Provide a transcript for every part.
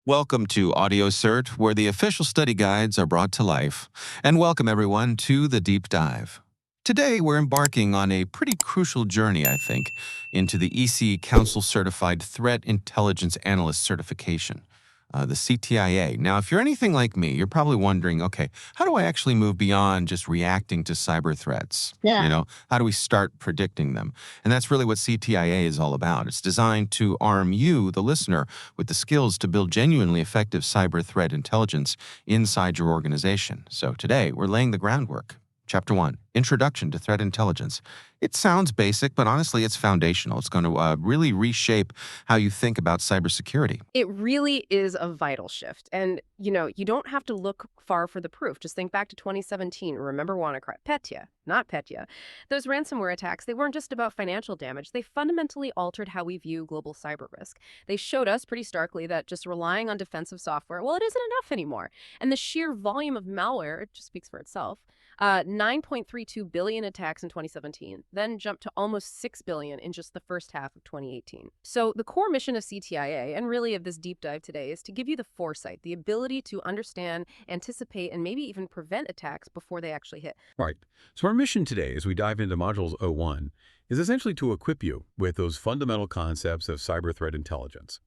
Welcome to Audio Cert, where the official study guides are brought to life. And welcome, everyone, to the Deep Dive. Today, we're embarking on a pretty crucial journey, I think, into the EC Council Certified Threat Intelligence Analyst certification, the CTIA. Now, if you're anything like me, you're probably wondering, okay, how do I actually move beyond just reacting to cyber threats? Yeah. How do we start predicting them? And that's really what CTIA is all about. It's designed to arm you, the listener, with the skills to build genuinely effective cyber threat intelligence inside your organization. So today, we're laying the groundwork. Chapter 1, Introduction to Threat Intelligence. It sounds basic, but honestly, it's foundational. It's going to really reshape how you think about cybersecurity. It really is a vital shift. And, you don't have to look far for the proof. Just think back to 2017. Remember WannaCry? Petya, not Petya. Those ransomware attacks, they weren't just about financial damage. They fundamentally altered how we view global cyber risk. They showed us pretty starkly that just relying on defensive software, well, it isn't enough anymore. And the sheer volume of malware, it just speaks for itself. 9.32 billion attacks in 2017, then jumped to almost 6 billion in just the first half of 2018. So the core mission of CTIA, and really of this deep dive today, is to give you the foresight, the ability to understand, anticipate, and maybe even prevent attacks before they actually hit. Right. So our mission today, as we dive into Modules 01, is essentially to equip you with those fundamental concepts of cyber threat intelligence.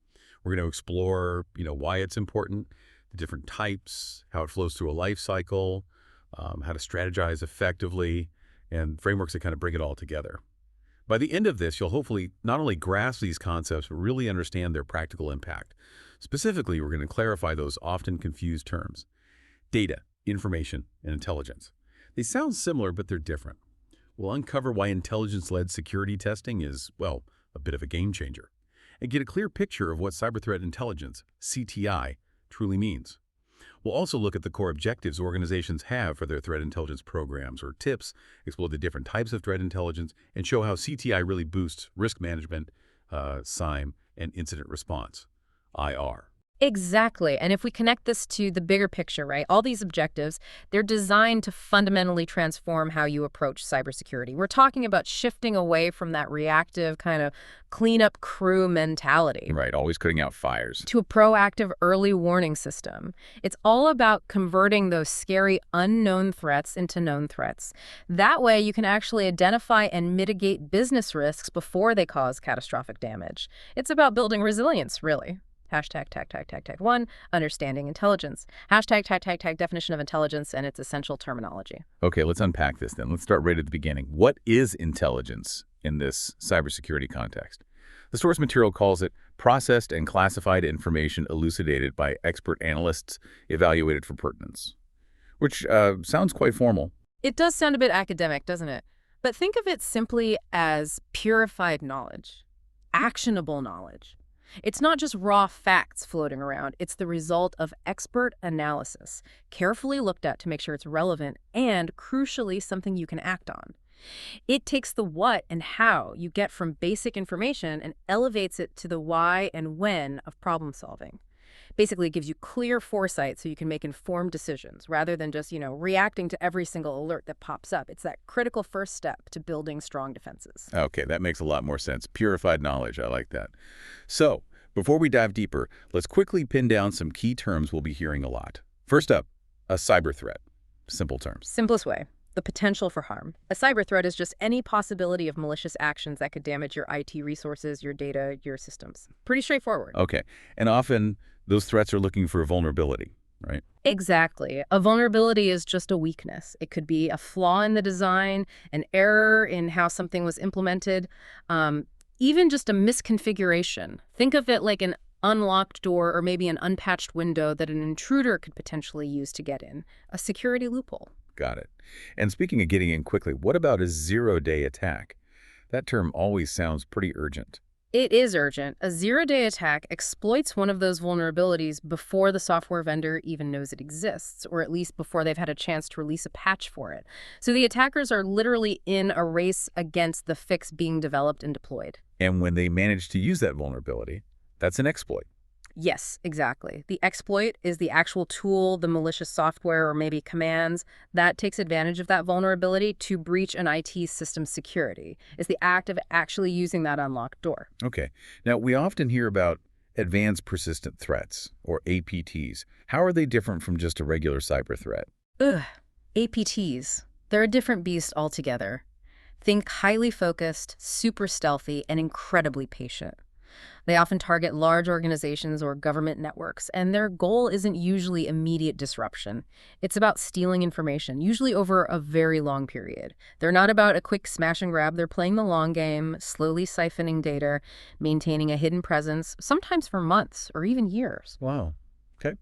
We're going to explore, why it's important, the different types, how it flows through a life cycle, how to strategize effectively, and frameworks that kind of bring it all together. By the end of this, you'll hopefully not only grasp these concepts, but really understand their practical impact. Specifically, we're going to clarify those often confused terms: data, information, and intelligence. They sound similar, but they're different. We'll uncover why intelligence-led security testing is, well, a bit of a game changer, and get a clear picture of what cyber threat intelligence, CTI, truly means. We'll also look at the core objectives organizations have for their threat intelligence programs or tips, explore the different types of threat intelligence, and show how CTI really boosts risk management, SIEM, and incident response, IR. Exactly. And if we connect this to the bigger picture, right, all these objectives, they're designed to fundamentally transform how you approach cybersecurity. We're talking about shifting away from that reactive kind of cleanup crew mentality. Right, always putting out fires. To a proactive early warning system. It's all about converting those scary unknown threats into known threats. That way you can actually identify and mitigate business risks before they cause catastrophic damage. It's about building resilience, really. Hashtag tag 1, understanding intelligence. Hashtag tag definition of intelligence and its essential terminology. Okay, let's unpack this then. Let's start right at the beginning. What is intelligence in this cybersecurity context? The source material calls it processed and classified information elucidated by expert analysts evaluated for pertinence, which sounds quite formal. It does sound a bit academic, doesn't it? But think of it simply as purified knowledge, actionable knowledge. It's not just raw facts floating around. It's the result of expert analysis, carefully looked at to make sure it's relevant and, crucially, something you can act on. It takes the what and how you get from basic information and elevates it to the why and when of problem solving. Basically, it gives you clear foresight so you can make informed decisions rather than just, reacting to every single alert that pops up. It's that critical first step to building strong defenses. Okay, that makes a lot more sense. Purified knowledge, I like that. So, before we dive deeper, let's quickly pin down some key terms we'll be hearing a lot. First up, a cyber threat. Simple terms. Simplest way, the potential for harm. A cyber threat is just any possibility of malicious actions that could damage your IT resources, your data, your systems. Pretty straightforward. Okay, and often those threats are looking for a vulnerability, right? Exactly. A vulnerability is just a weakness. It could be a flaw in the design, an error in how something was implemented, even just a misconfiguration. Think of it like an unlocked door or maybe an unpatched window that an intruder could potentially use to get in. A security loophole. Got it. And speaking of getting in quickly, what about a zero-day attack? That term always sounds pretty urgent. It is urgent. A zero-day attack exploits one of those vulnerabilities before the software vendor even knows it exists, or at least before they've had a chance to release a patch for it. So the attackers are literally in a race against the fix being developed and deployed. And when they manage to use that vulnerability, that's an exploit. Yes, exactly. The exploit is the actual tool, the malicious software, or maybe commands that takes advantage of that vulnerability to breach an IT system's security. It's the act of actually using that unlocked door. Okay. Now, we often hear about advanced persistent threats, or APTs. How are they different from just a regular cyber threat? Ugh, APTs. They're a different beast altogether. Think highly focused, super stealthy, and incredibly patient. They often target large organizations or government networks, and their goal isn't usually immediate disruption. It's about stealing information, usually over a very long period. They're not about a quick smash and grab. They're playing the long game, slowly siphoning data, maintaining a hidden presence, sometimes for months or even years. Wow. Okay.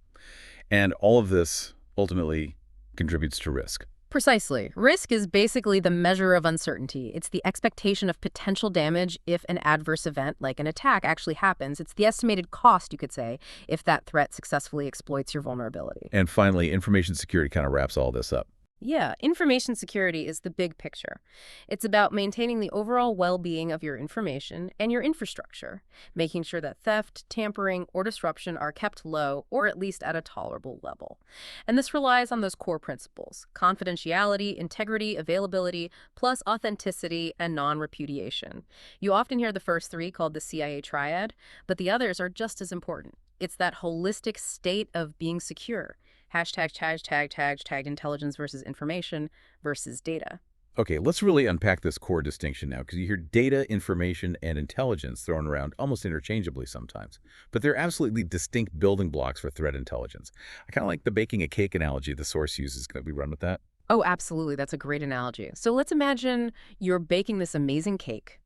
And all of this ultimately contributes to risk. Precisely. Risk is basically the measure of uncertainty. It's the expectation of potential damage if an adverse event, like an attack, actually happens. It's the estimated cost, you could say, if that threat successfully exploits your vulnerability. And finally, information security kind of wraps all this up. Yeah, information security is the big picture. It's about maintaining the overall well-being of your information and your infrastructure, making sure that theft, tampering, or disruption are kept low or at least at a tolerable level. And this relies on those core principles: confidentiality, integrity, availability, plus authenticity and non-repudiation. You often hear the first three called the CIA triad, but the others are just as important. It's that holistic state of being secure. Hashtag intelligence versus information versus data. Okay, let's really unpack this core distinction now, because you hear data, information, and intelligence thrown around almost interchangeably sometimes. But they're absolutely distinct building blocks for threat intelligence. I kind of like the baking a cake analogy the source uses. Can we run with that? Oh, absolutely. That's a great analogy. So let's imagine you're baking this amazing cake.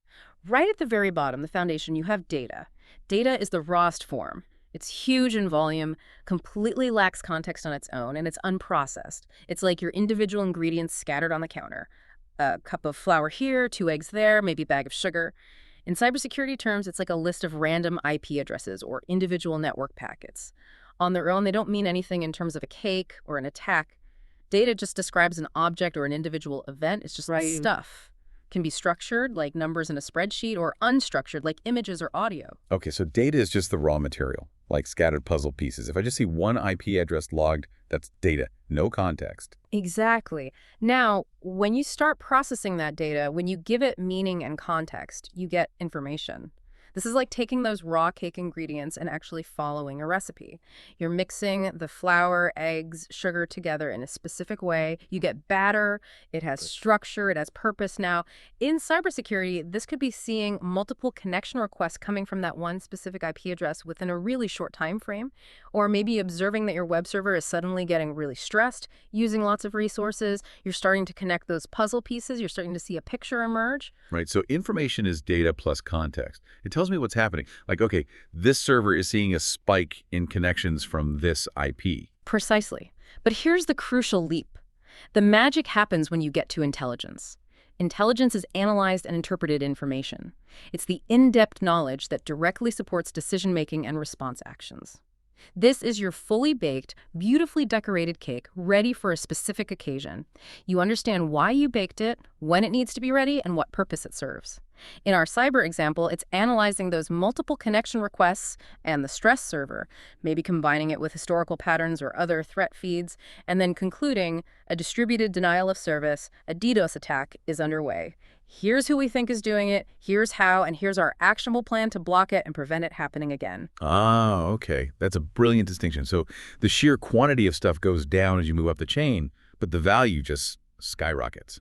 Right at the very bottom, the foundation, you have data. Data is the rawest form. It's huge in volume, completely lacks context on its own, and it's unprocessed. It's like your individual ingredients scattered on the counter. A cup of flour here, 2 eggs there, maybe a bag of sugar. In cybersecurity terms, it's like a list of random IP addresses or individual network packets. On their own, they don't mean anything in terms of a cake or an attack. Data just describes an object or an individual event. It's just stuff. Can be structured, like numbers in a spreadsheet, or unstructured, like images or audio. Okay, so data is just the raw material, like scattered puzzle pieces. If I just see one IP address logged, that's data, no context. Exactly. Now, when you start processing that data, when you give it meaning and context, you get information. This is like taking those raw cake ingredients and actually following a recipe. You're mixing the flour, eggs, sugar together in a specific way. You get batter. It has structure. It has purpose. Now, in cybersecurity, this could be seeing multiple connection requests coming from that one specific IP address within a really short time frame, or maybe observing that your web server is suddenly getting really stressed, using lots of resources. You're starting to connect those puzzle pieces. You're starting to see a picture emerge. Right, so information is data plus context. It tells me what's happening. Like, okay, this server is seeing a spike in connections from this IP. Precisely. But here's the crucial leap. The magic happens when you get to intelligence. Intelligence is analyzed and interpreted information. It's the in-depth knowledge that directly supports decision-making and response actions. This is your fully baked, beautifully decorated cake ready for a specific occasion. You understand why you baked it, when it needs to be ready, and what purpose it serves. In our cyber example, it's analyzing those multiple connection requests and the stress server, maybe combining it with historical patterns or other threat feeds, and then concluding a distributed denial of service, a DDoS attack, is underway. Here's who we think is doing it, here's how, and here's our actionable plan to block it and prevent it happening again. Ah, okay. That's a brilliant distinction. So the sheer quantity of stuff goes down as you move up the chain, but the value just skyrockets.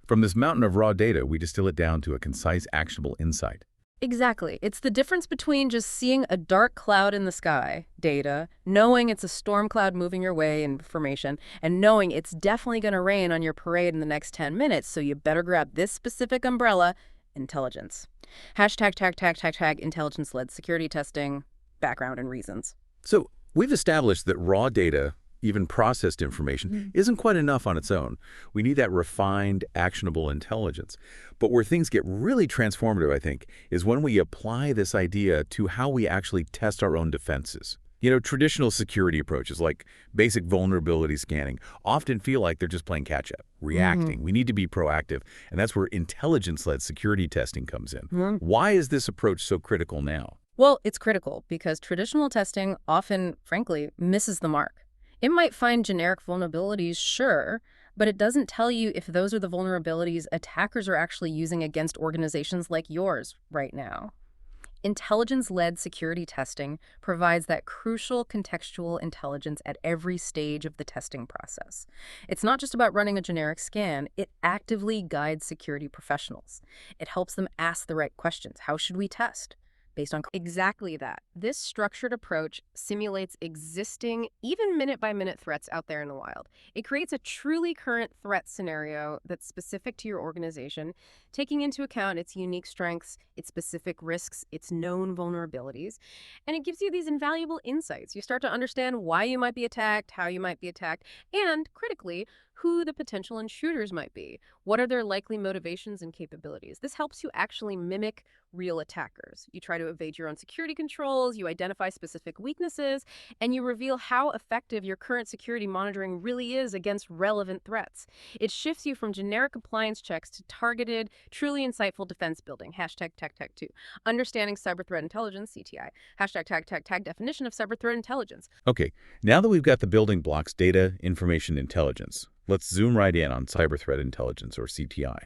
From this mountain of raw data, we distill it down to a concise, actionable insight. Exactly. It's the difference between just seeing a dark cloud in the sky, data, knowing it's a storm cloud moving your way, information, and knowing it's definitely going to rain on your parade in the next 10 minutes, so you better grab this specific umbrella, intelligence. Hashtag intelligence-led security testing, background and reasons. So we've established that raw data, even processed information, isn't quite enough on its own. We need that refined, actionable intelligence. But where things get really transformative, I think, is when we apply this idea to how we actually test our own defenses. You know, traditional security approaches like basic vulnerability scanning often feel like they're just playing catch-up, reacting. We need to be proactive, and that's where intelligence-led security testing comes in. Why is this approach so critical now? Well, it's critical because traditional testing often, frankly, misses the mark. It might find generic vulnerabilities, sure, but it doesn't tell you if those are the vulnerabilities attackers are actually using against organizations like yours right now. Intelligence-led security testing provides that crucial contextual intelligence at every stage of the testing process. It's not just about running a generic scan, it actively guides security professionals. It helps them ask the right questions. How should we test? Based on Exactly that. This structured approach simulates existing, even minute-by-minute threats out there in the wild. It creates a truly current threat scenario that's specific to your organization, taking into account its unique strengths, its specific risks, its known vulnerabilities, and it gives you these invaluable insights. You start to understand why you might be attacked, how you might be attacked, and, critically, who the potential intruders might be. What are their likely motivations and capabilities? This helps you actually mimic real attackers. You try to evade your own security controls, you identify specific weaknesses, and you reveal how effective your current security monitoring really is against relevant threats. It shifts you from generic compliance checks to targeted, truly insightful defense building. Hashtag TAC2. Understanding cyber threat intelligence, CTI. Hashtag tag definition of cyber threat intelligence. Okay, now that we've got the building blocks, data, information, intelligence, let's zoom right in on cyber threat intelligence, or CTI.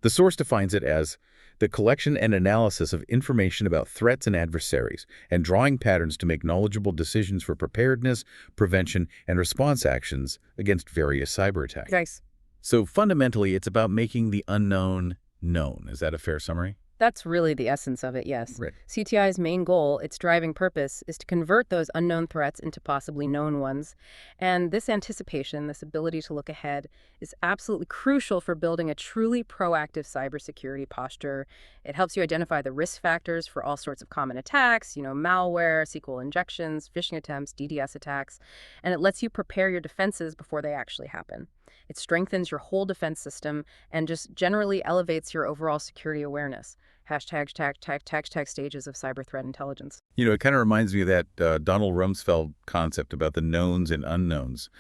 The source defines it as the collection and analysis of information about threats and adversaries, and drawing patterns to make knowledgeable decisions for preparedness, prevention, and response actions against various cyber attacks. Nice. So fundamentally, it's about making the unknown known. Is that a fair summary? That's really the essence of it, yes. Right. CTI's main goal, its driving purpose, is to convert those unknown threats into possibly known ones. And this anticipation, this ability to look ahead, is absolutely crucial for building a truly proactive cybersecurity posture. It helps you identify the risk factors for all sorts of common attacks, malware, SQL injections, phishing attempts, DDoS attacks, and it lets you prepare your defenses before they actually happen. It strengthens your whole defense system and just generally elevates your overall security awareness. Hashtag tag stages of cyber threat intelligence. It kind of reminds me of that Donald Rumsfeld concept about the knowns and unknowns.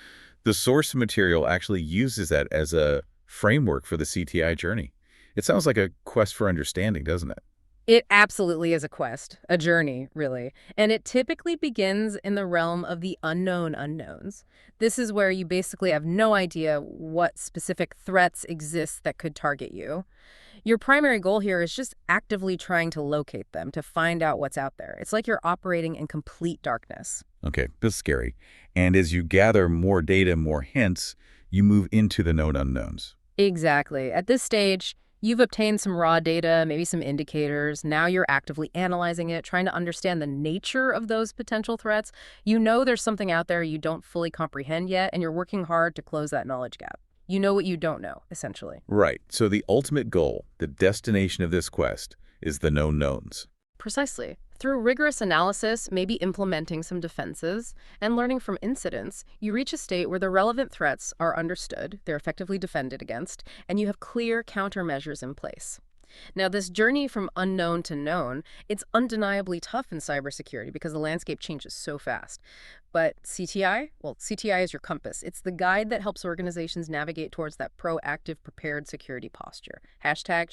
The source material actually uses that as a framework for the CTI journey. It sounds like a quest for understanding, doesn't it? It absolutely is a quest, a journey, really. And it typically begins in the realm of the unknown unknowns. This is where you basically have no idea what specific threats exist that could target you. Your primary goal here is just actively trying to locate them, to find out what's out there. It's like you're operating in complete darkness. Okay, this is scary. And as you gather more data, more hints, you move into the known unknowns. Exactly. At this stage, you've obtained some raw data, maybe some indicators. Now you're actively analyzing it, trying to understand the nature of those potential threats. You know there's something out there you don't fully comprehend yet, and you're working hard to close that knowledge gap. You know what you don't know, essentially. Right. So the ultimate goal, the destination of this quest, is the known knowns. Precisely. Through rigorous analysis, maybe implementing some defenses, and learning from incidents, you reach a state where the relevant threats are understood, they're effectively defended against, and you have clear countermeasures in place. Now, this journey from unknown to known, it's undeniably tough in cybersecurity because the landscape changes so fast. But CTI? Well, CTI is your compass. It's the guide that helps organizations navigate towards that proactive, prepared security posture. Hashtag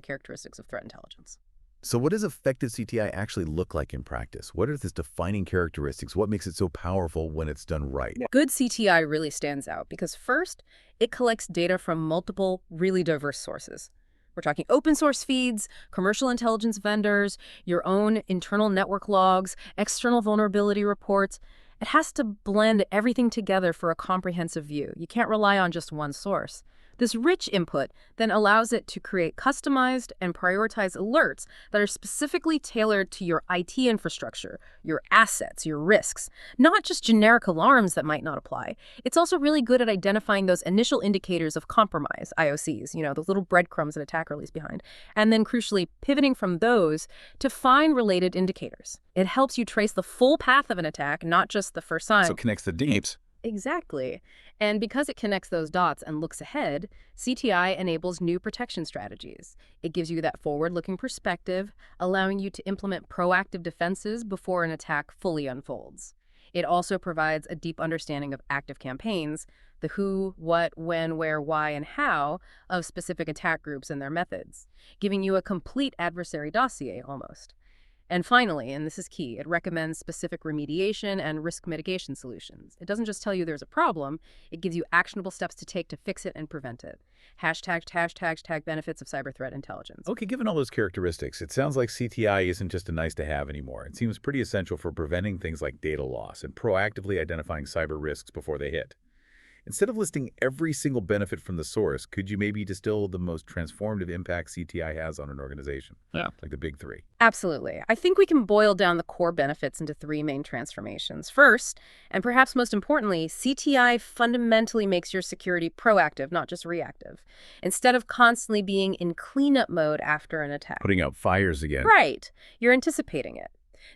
characteristics of threat intelligence. So what does effective CTI actually look like in practice? What are its defining characteristics? What makes it so powerful when it's done right? Good CTI really stands out because first, it collects data from multiple, really diverse sources. We're talking open source feeds, commercial intelligence vendors, your own internal network logs, external vulnerability reports. It has to blend everything together for a comprehensive view. You can't rely on just one source. This rich input then allows it to create customized and prioritized alerts that are specifically tailored to your IT infrastructure, your assets, your risks, not just generic alarms that might not apply. It's also really good at identifying those initial indicators of compromise, IOCs, those little breadcrumbs an attacker leaves behind, and then crucially pivoting from those to find related indicators. It helps you trace the full path of an attack, not just the first sign. So it connects the dots. Exactly. And because it connects those dots and looks ahead, CTI enables new protection strategies. It gives you that forward-looking perspective, allowing you to implement proactive defenses before an attack fully unfolds. It also provides a deep understanding of active campaigns, the who, what, when, where, why, and how of specific attack groups and their methods, giving you a complete adversary dossier almost. And finally, and this is key, it recommends specific remediation and risk mitigation solutions. It doesn't just tell you there's a problem, it gives you actionable steps to take to fix it and prevent it. Hashtag benefits of cyber threat intelligence. Okay, given all those characteristics, it sounds like CTI isn't just a nice-to-have anymore. It seems pretty essential for preventing things like data loss and proactively identifying cyber risks before they hit. Instead of listing every single benefit from the source, could you maybe distill the most transformative impact CTI has on an organization? Yeah. Like the big three. Absolutely. I think we can boil down the core benefits into three main transformations. First, and perhaps most importantly, CTI fundamentally makes your security proactive, not just reactive, instead of constantly being in cleanup mode after an attack. Putting out fires again. Right. You're anticipating it.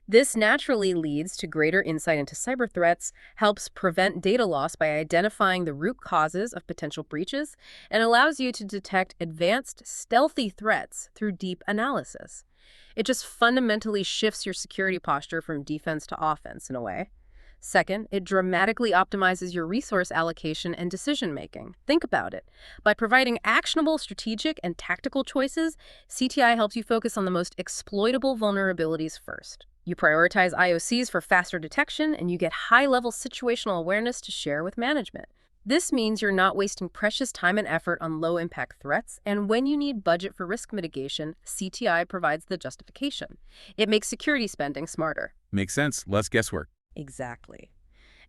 This naturally leads to greater insight into cyber threats, helps prevent data loss by identifying the root causes of potential breaches, and allows you to detect advanced, stealthy threats through deep analysis. It just fundamentally shifts your security posture from defense to offense in a way. Second, it dramatically optimizes your resource allocation and decision-making. Think about it. By providing actionable, strategic, and tactical choices, CTI helps you focus on the most exploitable vulnerabilities first. You prioritize IOCs for faster detection, and you get high-level situational awareness to share with management. This means you're not wasting precious time and effort on low-impact threats, and when you need budget for risk mitigation, CTI provides the justification. It makes security spending smarter. Makes sense. Less guesswork. Exactly.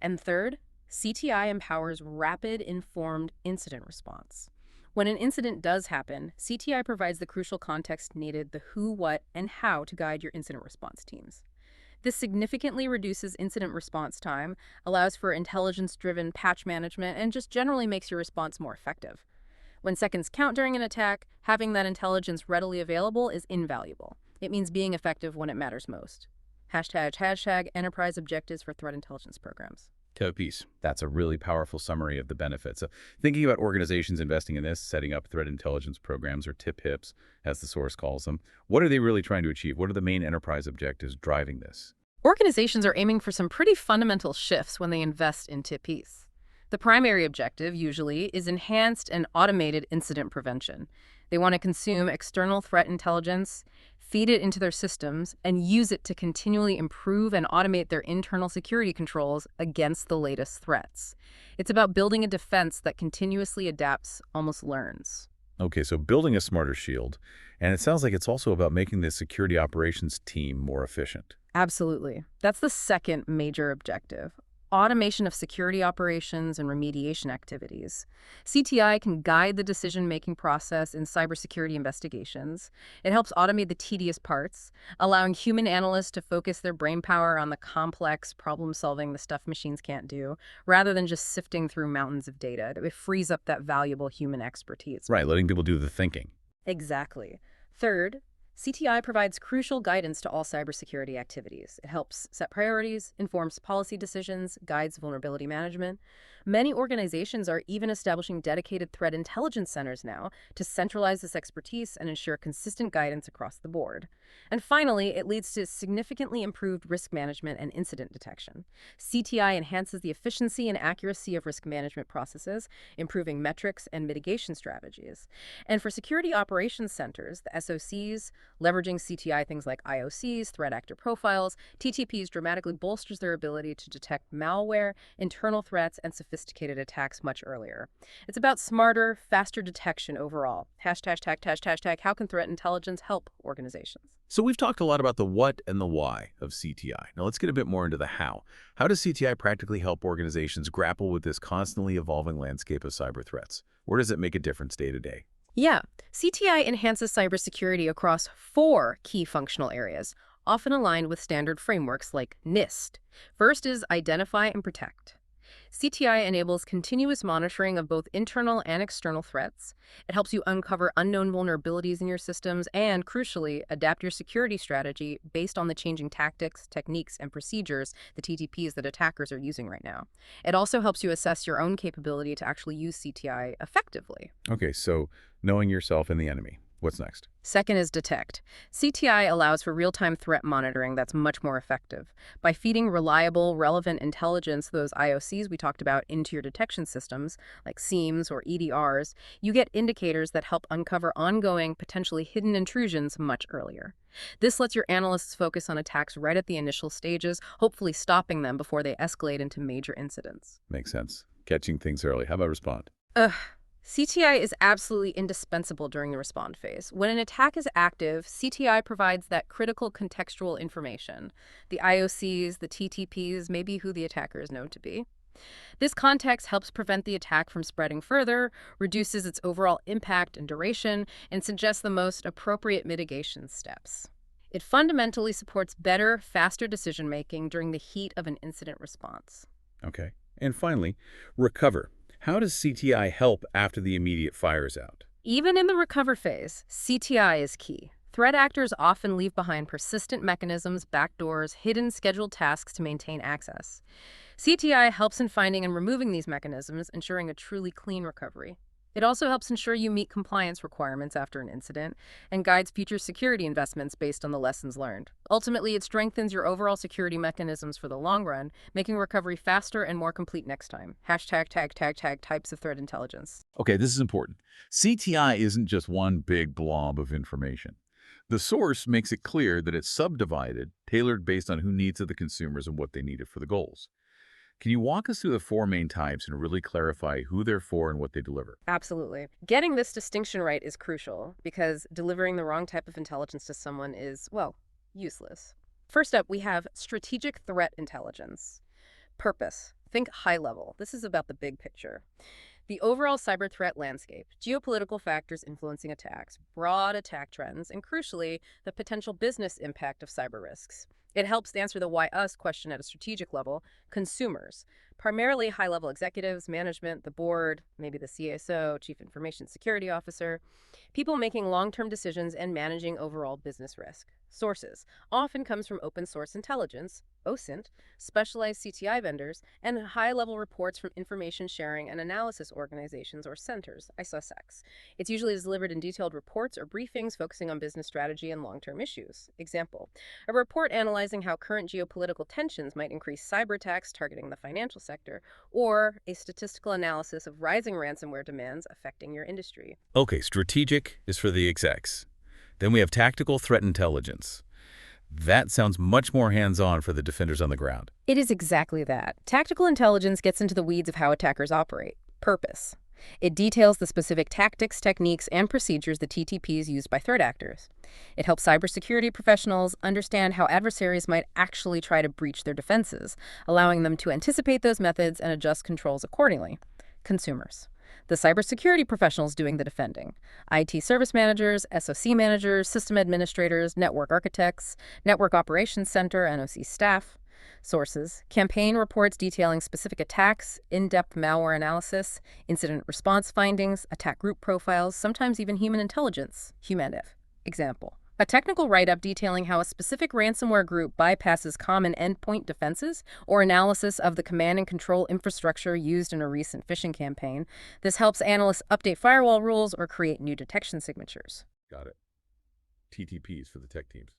And third, CTI empowers rapid, informed incident response. When an incident does happen, CTI provides the crucial context needed, the who, what, and how to guide your incident response teams. This significantly reduces incident response time, allows for intelligence-driven patch management, and just generally makes your response more effective. When seconds count during an attack, having that intelligence readily available is invaluable. It means being effective when it matters most. Hashtag enterprise objectives for threat intelligence programs. Piece. That's a really powerful summary of the benefits. So thinking about organizations investing in this, setting up threat intelligence programs, or TIP-HIPs, as the source calls them, what are they really trying to achieve? What are the main enterprise objectives driving this? Organizations are aiming for some pretty fundamental shifts when they invest in TIP-HIPs. The primary objective, usually, is enhanced and automated incident prevention. They want to consume external threat intelligence, feed it into their systems, and use it to continually improve and automate their internal security controls against the latest threats. It's about building a defense that continuously adapts, almost learns. Okay, so building a smarter shield, and it sounds like it's also about making the security operations team more efficient. Absolutely. That's the second major objective. Automation of security operations and remediation activities. CTI can guide the decision-making process in cybersecurity investigations. It helps automate the tedious parts, allowing human analysts to focus their brainpower on the complex problem-solving, the stuff machines can't do, rather than just sifting through mountains of data. It frees up that valuable human expertise. Right, letting people do the thinking. Exactly. Third, CTI provides crucial guidance to all cybersecurity activities. It helps set priorities, informs policy decisions, guides vulnerability management. Many organizations are even establishing dedicated threat intelligence centers now to centralize this expertise and ensure consistent guidance across the board. And finally, it leads to significantly improved risk management and incident detection. CTI enhances the efficiency and accuracy of risk management processes, improving metrics and mitigation strategies. And for security operations centers, the SOCs, leveraging CTI things like IOCs, threat actor profiles, TTPs dramatically bolsters their ability to detect malware, internal threats, and sophisticated attacks much earlier. It's about smarter, faster detection overall. Hashtag, how can threat intelligence help organizations? So we've talked a lot about the what and the why of CTI. Now let's get a bit more into the how. How does CTI practically help organizations grapple with this constantly evolving landscape of cyber threats? Where does it make a difference day to day? Yeah, CTI enhances cybersecurity across 4 key functional areas, often aligned with standard frameworks like NIST. First is identify and protect. CTI enables continuous monitoring of both internal and external threats. It helps you uncover unknown vulnerabilities in your systems and, crucially, adapt your security strategy based on the changing tactics, techniques, and procedures, the TTPs that attackers are using right now. It also helps you assess your own capability to actually use CTI effectively. Okay, so knowing yourself and the enemy. What's next? Second is detect. CTI allows for real-time threat monitoring that's much more effective. By feeding reliable, relevant intelligence, those IOCs we talked about, into your detection systems, like SIEMs or EDRs, you get indicators that help uncover ongoing, potentially hidden intrusions much earlier. This lets your analysts focus on attacks right at the initial stages, hopefully stopping them before they escalate into major incidents. Makes sense. Catching things early. How about respond? Ugh. CTI is absolutely indispensable during the respond phase. When an attack is active, CTI provides that critical contextual information. The IOCs, the TTPs, maybe who the attacker is known to be. This context helps prevent the attack from spreading further, reduces its overall impact and duration, and suggests the most appropriate mitigation steps. It fundamentally supports better, faster decision-making during the heat of an incident response. Okay. And finally, recover. How does CTI help after the immediate fire is out? Even in the recover phase, CTI is key. Threat actors often leave behind persistent mechanisms, backdoors, hidden scheduled tasks to maintain access. CTI helps in finding and removing these mechanisms, ensuring a truly clean recovery. It also helps ensure you meet compliance requirements after an incident and guides future security investments based on the lessons learned. Ultimately, it strengthens your overall security mechanisms for the long run, making recovery faster and more complete next time. Hashtag tag types of threat intelligence. Okay, this is important. CTI isn't just one big blob of information. The source makes it clear that it's subdivided, tailored based on who needs of the consumers and what they needed for the goals. Can you walk us through the four main types and really clarify who they're for and what they deliver? Absolutely. Getting this distinction right is crucial because delivering the wrong type of intelligence to someone is, well, useless. First up, we have strategic threat intelligence. Purpose. Think high level. This is about the big picture. The overall cyber threat landscape, geopolitical factors influencing attacks, broad attack trends, and crucially, the potential business impact of cyber risks. It helps answer the why us question at a strategic level, consumers, primarily high-level executives, management, the board, maybe the CSO, Chief Information Security Officer, people making long-term decisions and managing overall business risk. Sources often comes from open source intelligence, OSINT, specialized CTI vendors, and high-level reports from information sharing and analysis organizations or centers, ISOSEX. It's usually delivered in detailed reports or briefings focusing on business strategy and long-term issues. Example, a report analyzing how current geopolitical tensions might increase cyber attacks targeting the financial sector, or a statistical analysis of rising ransomware demands affecting your industry. Okay, strategic is for the execs. Then we have tactical threat intelligence. That sounds much more hands-on for the defenders on the ground. It is exactly that. Tactical intelligence gets into the weeds of how attackers operate. Purpose. It details the specific tactics, techniques, and procedures the TTPs used by threat actors. It helps cybersecurity professionals understand how adversaries might actually try to breach their defenses, allowing them to anticipate those methods and adjust controls accordingly. Consumers. The cybersecurity professionals doing the defending. IT service managers, SOC managers, system administrators, network architects, network operations center, NOC staff. Sources: campaign reports detailing specific attacks, in-depth malware analysis, incident response findings, attack group profiles, sometimes even human intelligence, HUMANIV. Example: a technical write-up detailing how a specific ransomware group bypasses common endpoint defenses, or analysis of the command and control infrastructure used in a recent phishing campaign. This helps analysts update firewall rules or create new detection signatures. Got it. TTPs for the tech teams.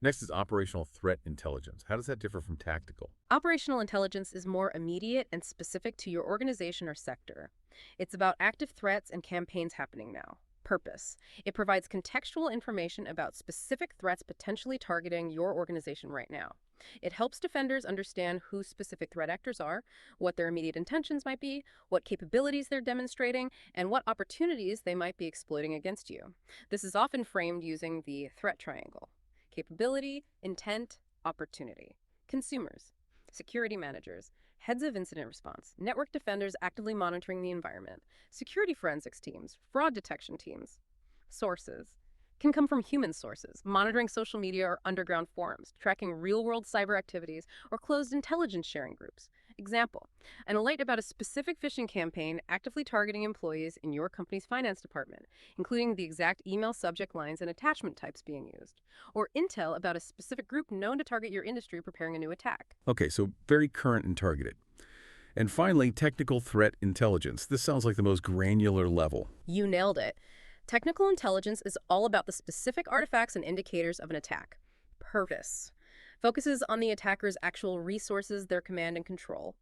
Next is operational threat intelligence. How does that differ from tactical? Operational intelligence is more immediate and specific to your organization or sector. It's about active threats and campaigns happening now. Purpose. It provides contextual information about specific threats potentially targeting your organization right now. It helps defenders understand who specific threat actors are, what their immediate intentions might be, what capabilities they're demonstrating, and what opportunities they might be exploiting against you. This is often framed using the threat triangle: capability, intent, opportunity. Consumers, security managers, heads of incident response, network defenders actively monitoring the environment, security forensics teams, fraud detection teams. Sources can come from human sources, monitoring social media or underground forums, tracking real-world cyber activities, or closed intelligence sharing groups. Example: an alert about a specific phishing campaign actively targeting employees in your company's finance department, including the exact email subject lines and attachment types being used. Or intel about a specific group known to target your industry preparing a new attack. Okay, so very current and targeted. And finally, technical threat intelligence. This sounds like the most granular level. You nailed it. Technical intelligence is all about the specific artifacts and indicators of an attack. Purpose focuses on the attacker's actual resources, their command and control.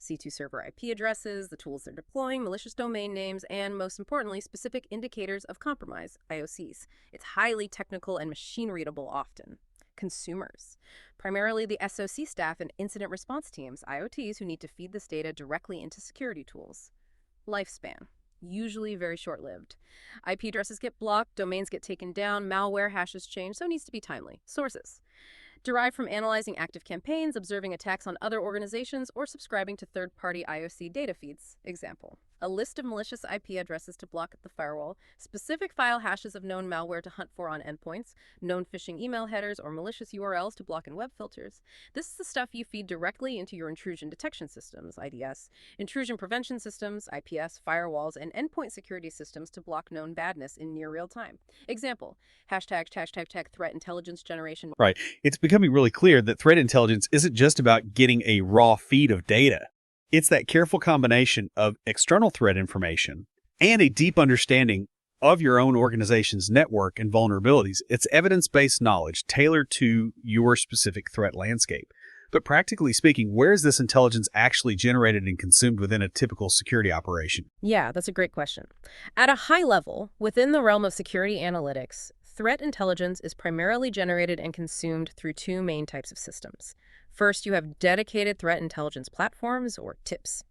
C2 server IP addresses, the tools they're deploying, malicious domain names, and most importantly, specific indicators of compromise, IOCs. It's highly technical and machine-readable often. Consumers, primarily the SOC staff and incident response teams, IOTs, who need to feed this data directly into security tools. Lifespan, usually very short-lived. IP addresses get blocked, domains get taken down, malware hashes change, so it needs to be timely. Sources, derived from analyzing active campaigns, observing attacks on other organizations, or subscribing to third-party IOC data feeds. Example, a list of malicious IP addresses to block at the firewall, specific file hashes of known malware to hunt for on endpoints, known phishing email headers, or malicious URLs to block in web filters. This is the stuff you feed directly into your intrusion detection systems, IDS, intrusion prevention systems, IPS, firewalls, and endpoint security systems to block known badness in near real time. Example, hashtag threat intelligence generation. Right. It's becoming really clear that threat intelligence isn't just about getting a raw feed of data. It's that careful combination of external threat information and a deep understanding of your own organization's network and vulnerabilities. It's evidence-based knowledge tailored to your specific threat landscape. But practically speaking, where is this intelligence actually generated and consumed within a typical security operation? Yeah, that's a great question. At a high level, within the realm of security analytics, threat intelligence is primarily generated and consumed through two main types of systems. First, you have dedicated threat intelligence platforms, or TIPs.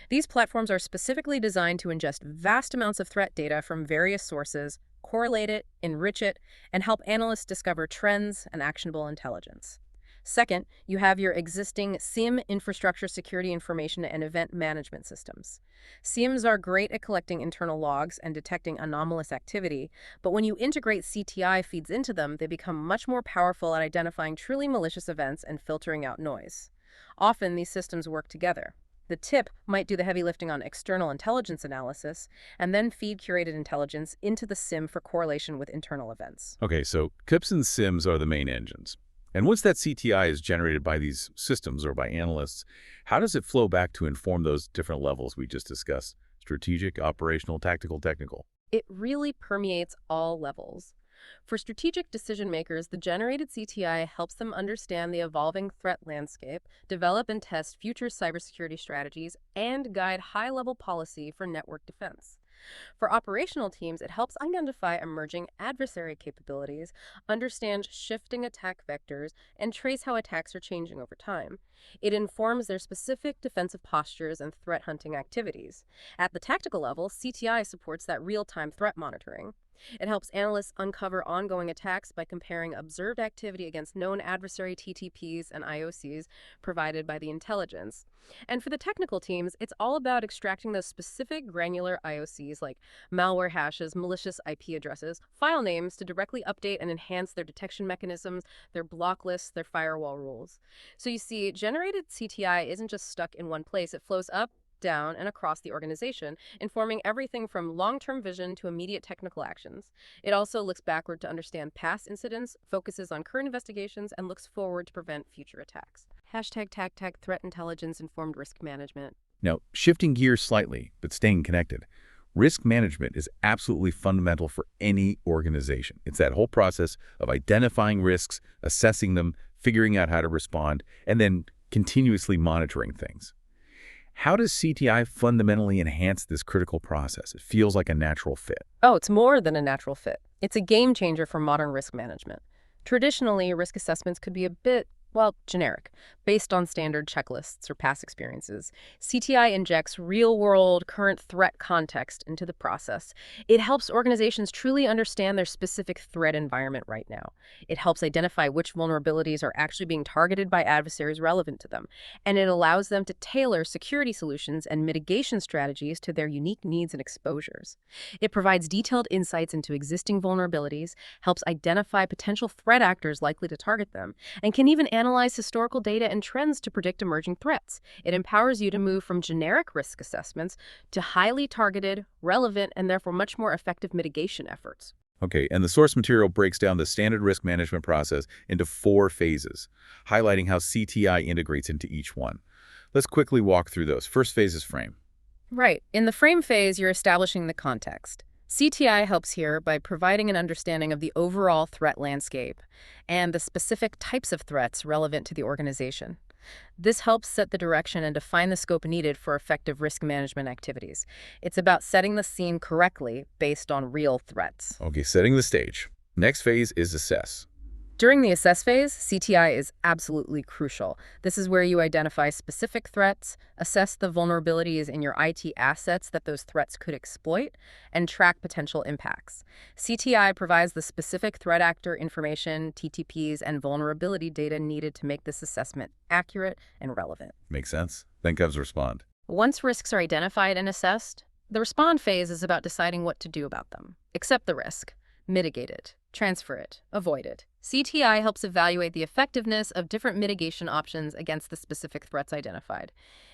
These platforms are specifically designed to ingest vast amounts of threat data from various sources, correlate it, enrich it, and help analysts discover trends and actionable intelligence. Second, you have your existing SIEM infrastructure security information and event management systems. SIEMs are great at collecting internal logs and detecting anomalous activity, but when you integrate CTI feeds into them, they become much more powerful at identifying truly malicious events and filtering out noise. Often, these systems work together. The TIP might do the heavy lifting on external intelligence analysis and then feed curated intelligence into the SIEM for correlation with internal events. Okay, so CIPs and SIEMs are the main engines. And once that CTI is generated by these systems or by analysts, how does it flow back to inform those different levels we just discussed? Strategic, operational, tactical, technical. It really permeates all levels. For strategic decision makers, the generated CTI helps them understand the evolving threat landscape, develop and test future cybersecurity strategies, and guide high-level policy for network defense. For operational teams, it helps identify emerging adversary capabilities, understand shifting attack vectors, and trace how attacks are changing over time. It informs their specific defensive postures and threat hunting activities. At the tactical level, CTI supports that real-time threat monitoring. It helps analysts uncover ongoing attacks by comparing observed activity against known adversary TTPs and IOCs provided by the intelligence. And for the technical teams, it's all about extracting those specific granular IOCs like malware hashes, malicious IP addresses, file names to directly update and enhance their detection mechanisms, their block lists, their firewall rules. So you see, generated CTI isn't just stuck in one place. It flows up, down, and across the organization, informing everything from long-term vision to immediate technical actions. It also looks backward to understand past incidents, focuses on current investigations, and looks forward to prevent future attacks. Hashtag TAC threat intelligence informed risk management. Now, shifting gears slightly, but staying connected, risk management is absolutely fundamental for any organization. It's that whole process of identifying risks, assessing them, figuring out how to respond, and then continuously monitoring things. How does CTI fundamentally enhance this critical process? It feels like a natural fit. Oh, it's more than a natural fit. It's a game changer for modern risk management. Traditionally, risk assessments could be a bit, generic, based on standard checklists or past experiences. CTI injects real-world, current threat context into the process. It helps organizations truly understand their specific threat environment right now. It helps identify which vulnerabilities are actually being targeted by adversaries relevant to them. And it allows them to tailor security solutions and mitigation strategies to their unique needs and exposures. It provides detailed insights into existing vulnerabilities, helps identify potential threat actors likely to target them, and can even analyze historical data and trends to predict emerging threats. It empowers you to move from generic risk assessments to highly targeted, relevant, and therefore much more effective mitigation efforts. Okay, and the source material breaks down the standard risk management process into 4 phases, highlighting how CTI integrates into each one. Let's quickly walk through those. First phase is frame. Right. In the frame phase, you're establishing the context. CTI helps here by providing an understanding of the overall threat landscape and the specific types of threats relevant to the organization. This helps set the direction and define the scope needed for effective risk management activities. It's about setting the scene correctly based on real threats. Okay, setting the stage. Next phase is assess. During the assess phase, CTI is absolutely crucial. This is where you identify specific threats, assess the vulnerabilities in your IT assets that those threats could exploit, and track potential impacts. CTI provides the specific threat actor information, TTPs, and vulnerability data needed to make this assessment accurate and relevant. Makes sense? Then comes respond. Once risks are identified and assessed, the respond phase is about deciding what to do about them. Accept the risk, mitigate it, transfer it, avoid it. CTI helps evaluate the effectiveness of different mitigation options against the specific threats identified.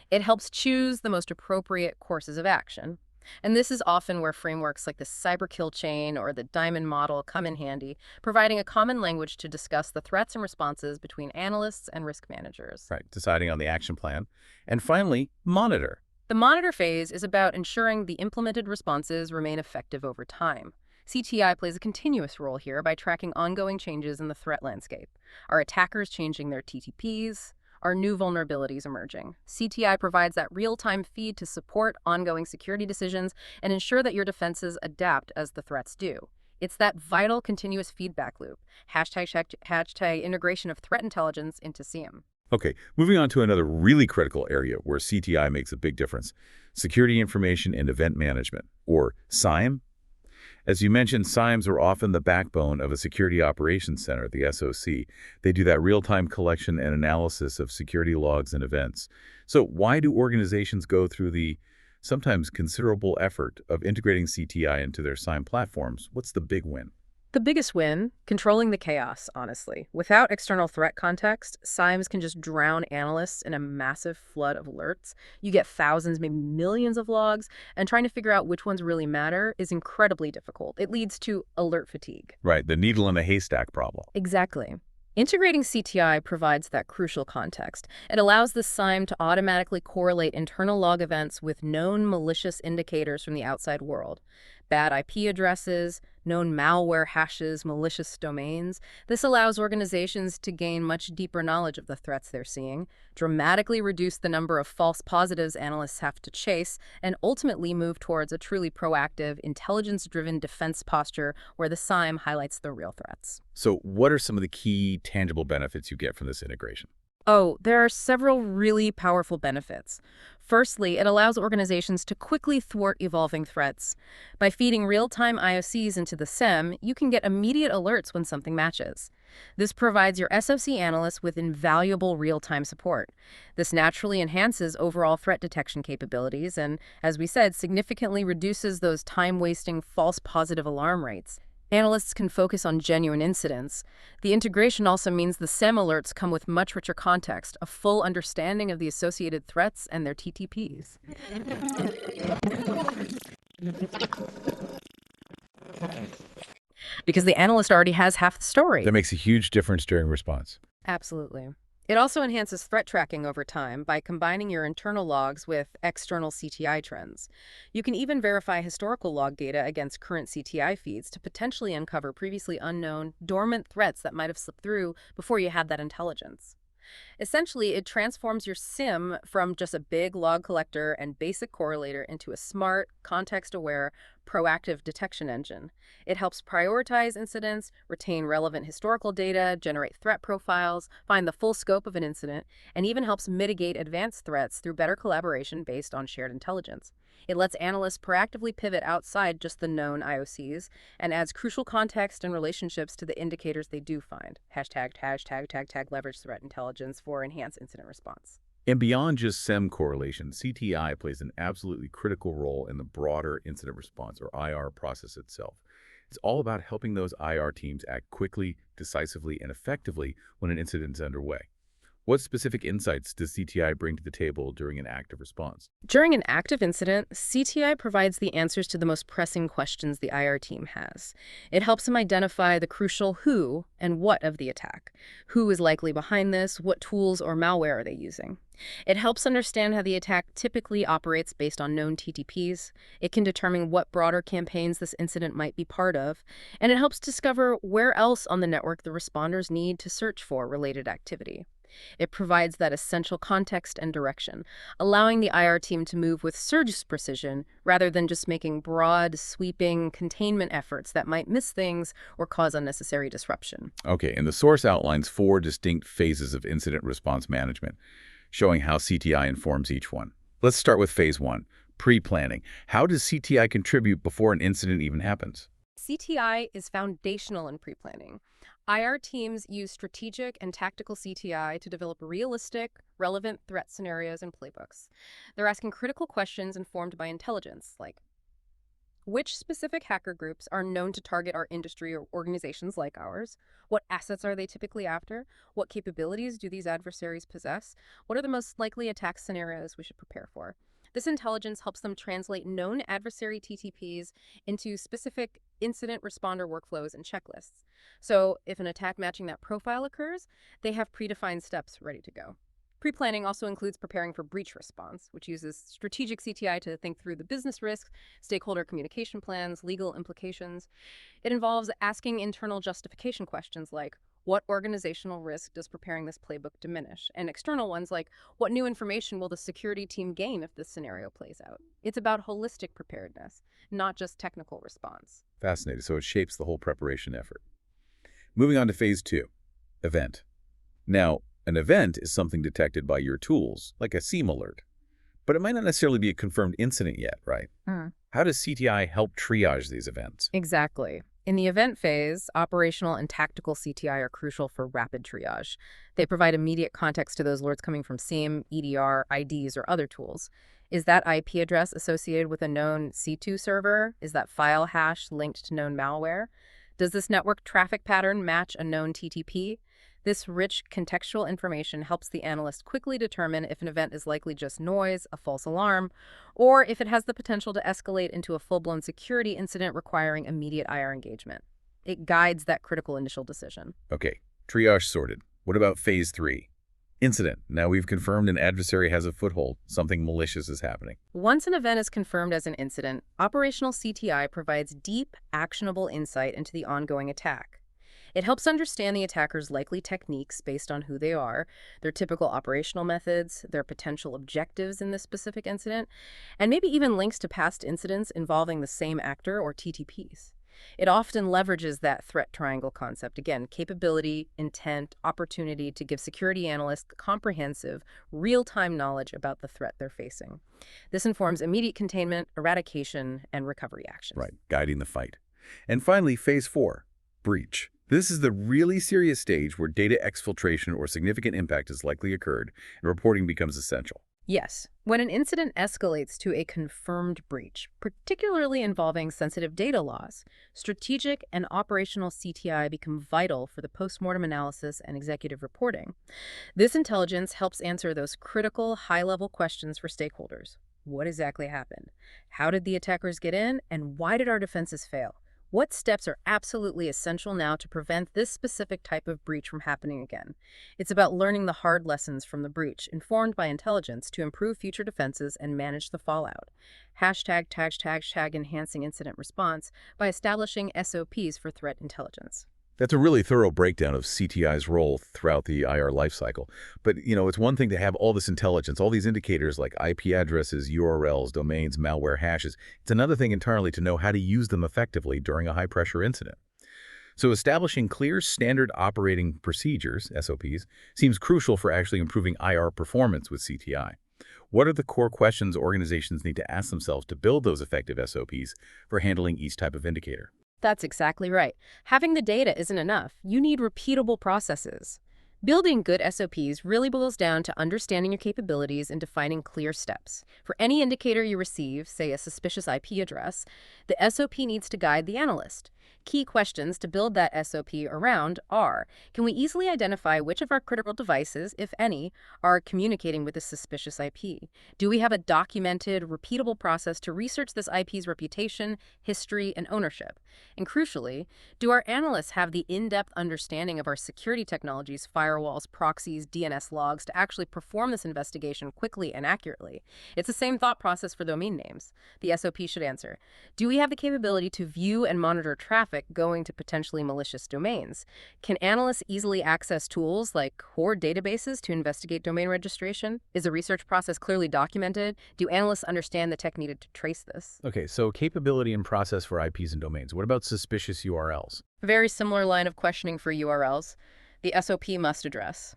It helps choose the most appropriate courses of action. And this is often where frameworks like the cyber kill chain or the diamond model come in handy, providing a common language to discuss the threats and responses between analysts and risk managers. Right, deciding on the action plan. And finally, monitor. The monitor phase is about ensuring the implemented responses remain effective over time. CTI plays a continuous role here by tracking ongoing changes in the threat landscape. Are attackers changing their TTPs? Are new vulnerabilities emerging? CTI provides that real-time feed to support ongoing security decisions and ensure that your defenses adapt as the threats do. It's that vital continuous feedback loop. Hashtag integration of threat intelligence into SIEM. Okay, moving on to another really critical area where CTI makes a big difference. Security information and event management, or SIEM. As you mentioned, SIEMs are often the backbone of a security operations center, the SOC. They do that real-time collection and analysis of security logs and events. So why do organizations go through the sometimes considerable effort of integrating CTI into their SIEM platforms? What's the big win? The biggest win, controlling the chaos, honestly. Without external threat context, SIEMs can just drown analysts in a massive flood of alerts. You get thousands, maybe millions of logs, and trying to figure out which ones really matter is incredibly difficult. It leads to alert fatigue. Right, the needle in a haystack problem. Exactly. Integrating CTI provides that crucial context. It allows the SIEM to automatically correlate internal log events with known malicious indicators from the outside world. Bad IP addresses, known malware hashes, malicious domains. This allows organizations to gain much deeper knowledge of the threats they're seeing, dramatically reduce the number of false positives analysts have to chase, and ultimately move towards a truly proactive, intelligence-driven defense posture where the SIEM highlights the real threats. So what are some of the key tangible benefits you get from this integration? Oh, there are several really powerful benefits. Firstly, it allows organizations to quickly thwart evolving threats. By feeding real-time IOCs into the SIEM, you can get immediate alerts when something matches. This provides your SOC analysts with invaluable real-time support. This naturally enhances overall threat detection capabilities and, as we said, significantly reduces those time-wasting false positive alarm rates. Analysts can focus on genuine incidents. The integration also means the SIEM alerts come with much richer context, a full understanding of the associated threats and their TTPs. Because the analyst already has half the story. That makes a huge difference during response. Absolutely. It also enhances threat tracking over time by combining your internal logs with external CTI trends. You can even verify historical log data against current CTI feeds to potentially uncover previously unknown, dormant threats that might have slipped through before you had that intelligence. Essentially, it transforms your SIEM from just a big log collector and basic correlator into a smart, context-aware, proactive detection engine. It helps prioritize incidents, retain relevant historical data, generate threat profiles, find the full scope of an incident, and even helps mitigate advanced threats through better collaboration based on shared intelligence. It lets analysts proactively pivot outside just the known IOCs and adds crucial context and relationships to the indicators they do find. Hashtag leverage threat intelligence for enhanced incident response. And beyond just SIEM correlation, CTI plays an absolutely critical role in the broader incident response, or IR, process itself. It's all about helping those IR teams act quickly, decisively, and effectively when an incident is underway. What specific insights does CTI bring to the table during an active response? During an active incident, CTI provides the answers to the most pressing questions the IR team has. It helps them identify the crucial who and what of the attack. Who is likely behind this? What tools or malware are they using? It helps understand how the attack typically operates based on known TTPs. It can determine what broader campaigns this incident might be part of. And it helps discover where else on the network the responders need to search for related activity. It provides that essential context and direction, allowing the IR team to move with surge precision rather than just making broad, sweeping containment efforts that might miss things or cause unnecessary disruption. Okay, and the source outlines 4 distinct phases of incident response management, showing how CTI informs each one. Let's start with phase 1, pre-planning. How does CTI contribute before an incident even happens? CTI is foundational in pre-planning. IR teams use strategic and tactical CTI to develop realistic, relevant threat scenarios and playbooks. They're asking critical questions informed by intelligence, like which specific hacker groups are known to target our industry or organizations like ours? What assets are they typically after? What capabilities do these adversaries possess? What are the most likely attack scenarios we should prepare for? This intelligence helps them translate known adversary TTPs into specific incident responder workflows and checklists. So if an attack matching that profile occurs, they have predefined steps ready to go. Pre-planning also includes preparing for breach response, which uses strategic CTI to think through the business risks, stakeholder communication plans, legal implications. It involves asking internal justification questions like, what organizational risk does preparing this playbook diminish? And external ones like, what new information will the security team gain if this scenario plays out? It's about holistic preparedness, not just technical response. Fascinating. So it shapes the whole preparation effort. Moving on to phase 2, event. Now, an event is something detected by your tools, like a SIEM alert. But it might not necessarily be a confirmed incident yet, right? How does CTI help triage these events? Exactly. In the event phase, operational and tactical CTI are crucial for rapid triage. They provide immediate context to those alerts coming from SIEM, EDR, IDs, or other tools. Is that IP address associated with a known C2 server? Is that file hash linked to known malware? Does this network traffic pattern match a known TTP? This rich contextual information helps the analyst quickly determine if an event is likely just noise, a false alarm, or if it has the potential to escalate into a full-blown security incident requiring immediate IR engagement. It guides that critical initial decision. Okay, triage sorted. What about phase 3? Incident. Now we've confirmed an adversary has a foothold. Something malicious is happening. Once an event is confirmed as an incident, operational CTI provides deep, actionable insight into the ongoing attack. It helps understand the attacker's likely techniques based on who they are, their typical operational methods, their potential objectives in this specific incident, and maybe even links to past incidents involving the same actor or TTPs. It often leverages that threat triangle concept, again, capability, intent, opportunity to give security analysts comprehensive, real-time knowledge about the threat they're facing. This informs immediate containment, eradication, and recovery actions. Right, guiding the fight. And finally, phase 4, breach. This is the really serious stage where data exfiltration or significant impact has likely occurred and reporting becomes essential. Yes. When an incident escalates to a confirmed breach, particularly involving sensitive data loss, strategic and operational CTI become vital for the postmortem analysis and executive reporting. This intelligence helps answer those critical, high-level questions for stakeholders. What exactly happened? How did the attackers get in? And why did our defenses fail? What steps are absolutely essential now to prevent this specific type of breach from happening again? It's about learning the hard lessons from the breach, informed by intelligence to improve future defenses and manage the fallout. ### enhancing incident response by establishing SOPs for threat intelligence. That's a really thorough breakdown of CTI's role throughout the IR lifecycle. But, it's one thing to have all this intelligence, all these indicators like IP addresses, URLs, domains, malware hashes. It's another thing entirely to know how to use them effectively during a high-pressure incident. So establishing clear standard operating procedures, SOPs, seems crucial for actually improving IR performance with CTI. What are the core questions organizations need to ask themselves to build those effective SOPs for handling each type of indicator? That's exactly right. Having the data isn't enough. You need repeatable processes. Building good SOPs really boils down to understanding your capabilities and defining clear steps. For any indicator you receive, say a suspicious IP address, the SOP needs to guide the analyst. Key questions to build that SOP around are, can we easily identify which of our critical devices, if any, are communicating with this suspicious IP? Do we have a documented, repeatable process to research this IP's reputation, history, and ownership? And crucially, do our analysts have the in-depth understanding of our security technologies, firewalls, proxies, DNS logs to actually perform this investigation quickly and accurately? It's the same thought process for domain names. The SOP should answer, do we have the capability to view and monitor traffic going to potentially malicious domains? Can analysts easily access tools like core databases to investigate domain registration? Is the research process clearly documented? Do analysts understand the tech needed to trace this? Okay, so capability and process for IPs and domains. What about suspicious URLs? Very similar line of questioning for URLs. The SOP must address,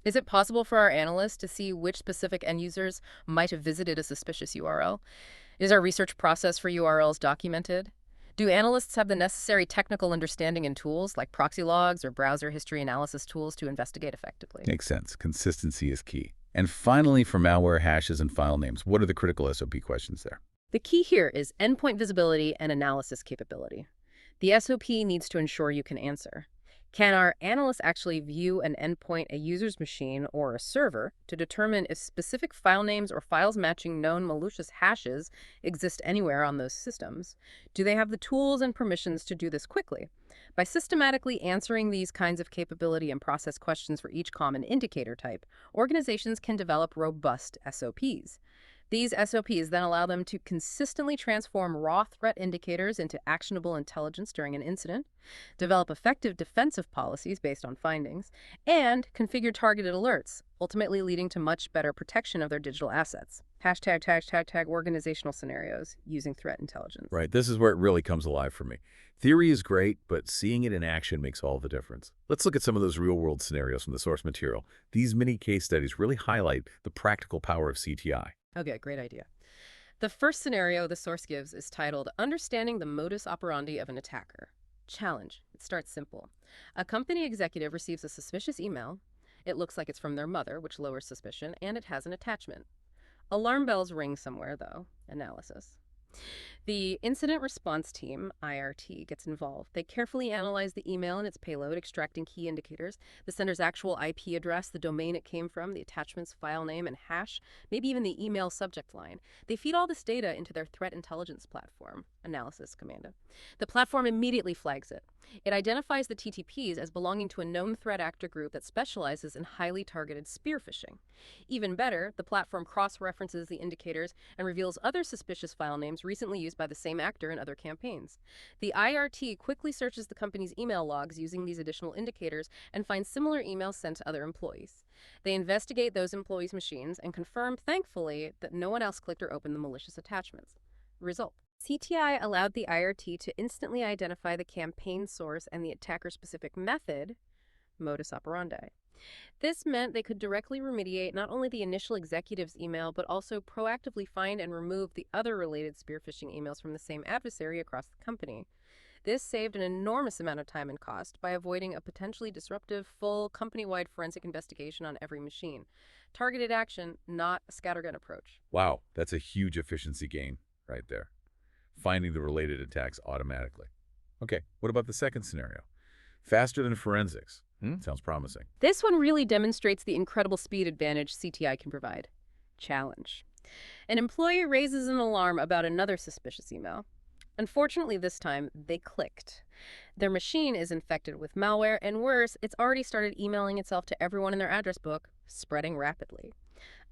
is it possible for our analysts to see which specific end users might have visited a suspicious URL? Is our research process for URLs documented? Do analysts have the necessary technical understanding and tools like proxy logs or browser history analysis tools to investigate effectively? Makes sense. Consistency is key. And finally, for malware hashes and file names, what are the critical SOP questions there? The key here is endpoint visibility and analysis capability. The SOP needs to ensure you can answer. Can our analysts actually view an endpoint, a user's machine, or a server to determine if specific file names or files matching known malicious hashes exist anywhere on those systems? Do they have the tools and permissions to do this quickly? By systematically answering these kinds of capability and process questions for each common indicator type, organizations can develop robust SOPs. These SOPs then allow them to consistently transform raw threat indicators into actionable intelligence during an incident, develop effective defensive policies based on findings, and configure targeted alerts, ultimately leading to much better protection of their digital assets. ## organizational scenarios using threat intelligence. Right, this is where it really comes alive for me. Theory is great, but seeing it in action makes all the difference. Let's look at some of those real-world scenarios from the source material. These mini case studies really highlight the practical power of CTI. Okay, great idea. The first scenario the source gives is titled, Understanding the Modus Operandi of an Attacker. Challenge. It starts simple. A company executive receives a suspicious email. It looks like it's from their mother, which lowers suspicion, and it has an attachment. Alarm bells ring somewhere, though. Analysis. The Incident Response Team, IRT, gets involved. They carefully analyze the email and its payload, extracting key indicators, the sender's actual IP address, the domain it came from, the attachment's file name and hash, maybe even the email subject line. They feed all this data into their threat intelligence platform, Analysis Commando. The platform immediately flags it. It identifies the TTPs as belonging to a known threat actor group that specializes in highly targeted spear phishing. Even better, the platform cross-references the indicators and reveals other suspicious file names recently used by the same actor in other campaigns. The IRT quickly searches the company's email logs using these additional indicators and finds similar emails sent to other employees. They investigate those employees' machines and confirm, thankfully, that no one else clicked or opened the malicious attachments. Result. CTI allowed the IRT to instantly identify the campaign source and the attacker-specific method, modus operandi. This meant they could directly remediate not only the initial executive's email, but also proactively find and remove the other related spear phishing emails from the same adversary across the company. This saved an enormous amount of time and cost by avoiding a potentially disruptive, full, company-wide forensic investigation on every machine. Targeted action, not a scattergun approach. Wow, that's a huge efficiency gain right there. Finding the related attacks automatically. Okay, what about the second scenario? Faster than forensics. Sounds promising. This one really demonstrates the incredible speed advantage CTI can provide. Challenge. An employee raises an alarm about another suspicious email. Unfortunately, this time, they clicked. Their machine is infected with malware, and worse, it's already started emailing itself to everyone in their address book, spreading rapidly.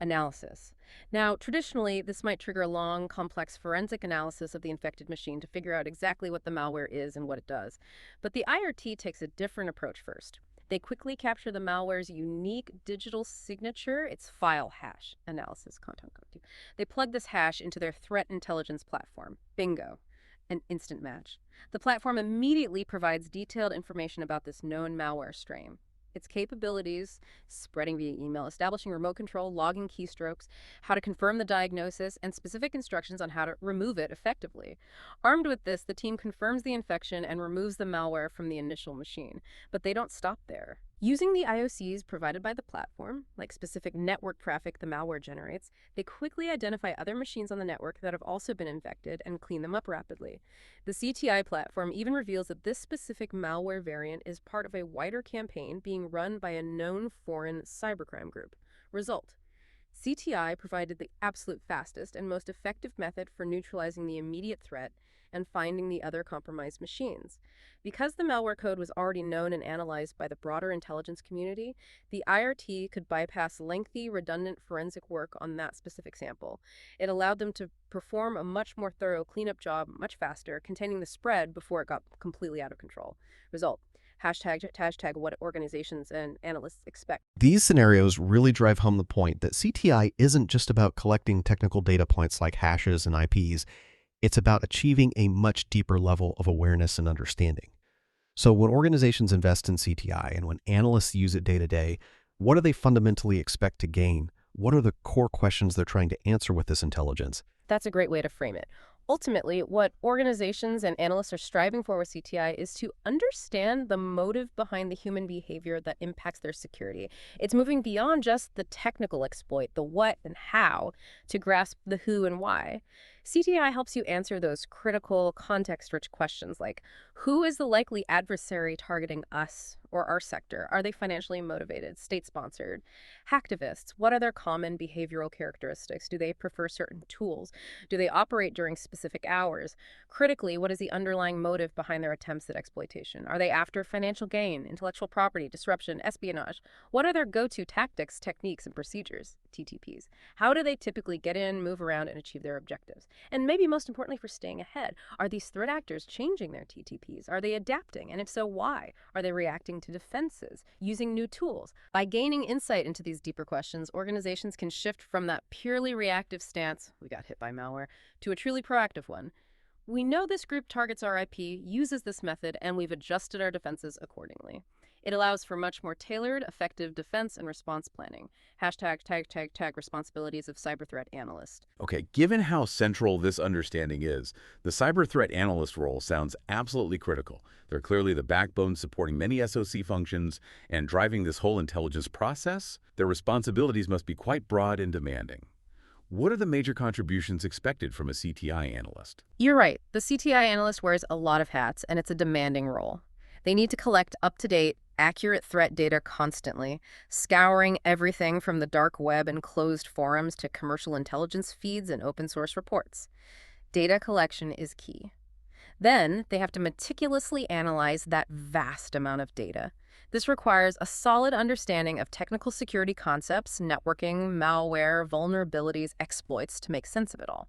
Analysis. Now, traditionally, this might trigger a long, complex forensic analysis of the infected machine to figure out exactly what the malware is and what it does. But the IRT takes a different approach first. They quickly capture the malware's unique digital signature, its file hash, analysis content code. They plug this hash into their threat intelligence platform. Bingo. An instant match. The platform immediately provides detailed information about this known malware strain, its capabilities, spreading via email, establishing remote control, logging keystrokes, how to confirm the diagnosis, and specific instructions on how to remove it effectively. Armed with this, the team confirms the infection and removes the malware from the initial machine. But they don't stop there. Using the IOCs provided by the platform, like specific network traffic the malware generates, they quickly identify other machines on the network that have also been infected and clean them up rapidly. The CTI platform even reveals that this specific malware variant is part of a wider campaign being run by a known foreign cybercrime group. Result: CTI provided the absolute fastest and most effective method for neutralizing the immediate threat and finding the other compromised machines. Because the malware code was already known and analyzed by the broader intelligence community, the IRT could bypass lengthy, redundant forensic work on that specific sample. It allowed them to perform a much more thorough cleanup job much faster, containing the spread before it got completely out of control. Result: hashtag what organizations and analysts expect. These scenarios really drive home the point that CTI isn't just about collecting technical data points like hashes and IPs. It's about achieving a much deeper level of awareness and understanding. So when organizations invest in CTI and when analysts use it day to day, what do they fundamentally expect to gain? What are the core questions they're trying to answer with this intelligence? That's a great way to frame it. Ultimately, what organizations and analysts are striving for with CTI is to understand the motive behind the human behavior that impacts their security. It's moving beyond just the technical exploit, the what and how, to grasp the who and why. CTI helps you answer those critical, context-rich questions like, who is the likely adversary targeting us or our sector? Are they financially motivated, state-sponsored? Hacktivists, what are their common behavioral characteristics? Do they prefer certain tools? Do they operate during specific hours? Critically, what is the underlying motive behind their attempts at exploitation? Are they after financial gain, intellectual property, disruption, espionage? What are their go-to tactics, techniques, and procedures, TTPs? How do they typically get in, move around, and achieve their objectives? And maybe most importantly for staying ahead, are these threat actors changing their TTPs? Are they adapting? And if so, why? Are they reacting to defenses, using new tools? By gaining insight into these deeper questions, organizations can shift from that purely reactive stance, we got hit by malware, to a truly proactive one. We know this group targets our IP, uses this method, and we've adjusted our defenses accordingly. It allows for much more tailored, effective defense and response planning. Hashtag responsibilities of cyber threat analyst. Okay, given how central this understanding is, the cyber threat analyst role sounds absolutely critical. They're clearly the backbone supporting many SOC functions and driving this whole intelligence process. Their responsibilities must be quite broad and demanding. What are the major contributions expected from a CTI analyst? You're right. The CTI analyst wears a lot of hats, and it's a demanding role. They need to collect up-to-date, accurate threat data constantly, scouring everything from the dark web and closed forums to commercial intelligence feeds and open-source reports. Data collection is key. Then, they have to meticulously analyze that vast amount of data. This requires a solid understanding of technical security concepts, networking, malware, vulnerabilities, exploits to make sense of it all.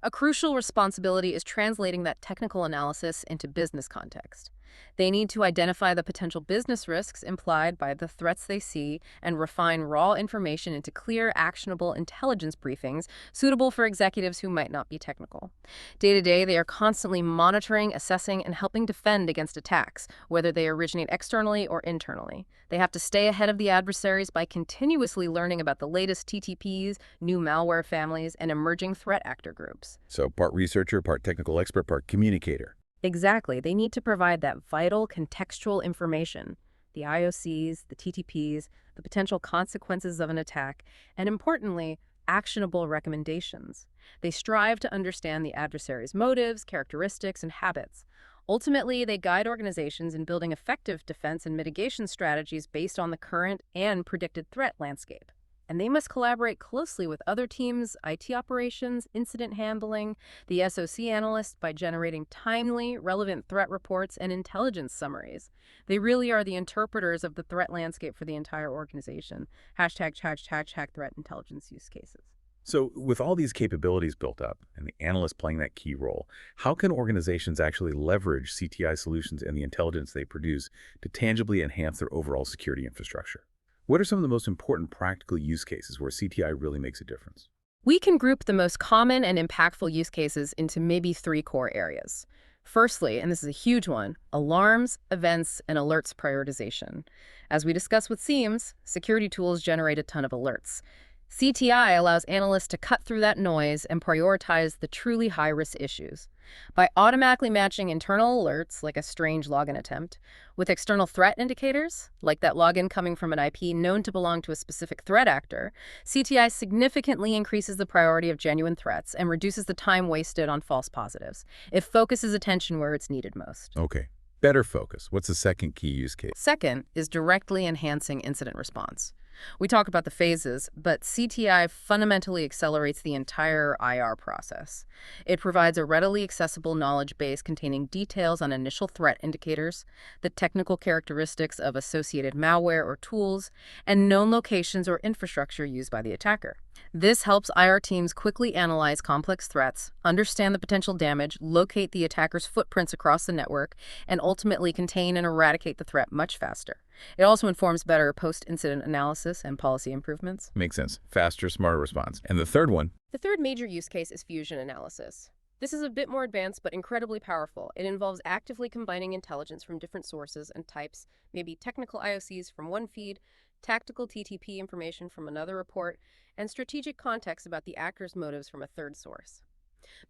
A crucial responsibility is translating that technical analysis into business context. They need to identify the potential business risks implied by the threats they see and refine raw information into clear, actionable intelligence briefings suitable for executives who might not be technical. Day to day, they are constantly monitoring, assessing, and helping defend against attacks, whether they originate externally or internally. They have to stay ahead of the adversaries by continuously learning about the latest TTPs, new malware families, and emerging threat actor groups. So part researcher, part technical expert, part communicator. Exactly. They need to provide that vital contextual information, the IOCs, the TTPs, the potential consequences of an attack, and importantly, actionable recommendations. They strive to understand the adversary's motives, characteristics, and habits. Ultimately, they guide organizations in building effective defense and mitigation strategies based on the current and predicted threat landscape. And they must collaborate closely with other teams, IT operations, incident handling, the SOC analysts by generating timely, relevant threat reports and intelligence summaries. They really are the interpreters of the threat landscape for the entire organization. Hashtag threat intelligence use cases. So with all these capabilities built up and the analyst playing that key role, how can organizations actually leverage CTI solutions and the intelligence they produce to tangibly enhance their overall security infrastructure? What are some of the most important practical use cases where CTI really makes a difference? We can group the most common and impactful use cases into maybe 3 core areas. Firstly, and this is a huge one, alarms, events, and alerts prioritization. As we discussed with SIEMs, security tools generate a ton of alerts. CTI allows analysts to cut through that noise and prioritize the truly high-risk issues. By automatically matching internal alerts, like a strange login attempt, with external threat indicators, like that login coming from an IP known to belong to a specific threat actor, CTI significantly increases the priority of genuine threats and reduces the time wasted on false positives. It focuses attention where it's needed most. Okay. Better focus. What's the second key use case? Second is directly enhancing incident response. We talk about the phases, but CTI fundamentally accelerates the entire IR process. It provides a readily accessible knowledge base containing details on initial threat indicators, the technical characteristics of associated malware or tools, and known locations or infrastructure used by the attacker. This helps IR teams quickly analyze complex threats, understand the potential damage, locate the attacker's footprints across the network, and ultimately contain and eradicate the threat much faster. It also informs better post-incident analysis and policy improvements. Makes sense. Faster, smarter response. And the third one? The third major use case is fusion analysis. This is a bit more advanced but incredibly powerful. It involves actively combining intelligence from different sources and types, maybe technical IOCs from one feed, tactical TTP information from another report, and strategic context about the actor's motives from a third source.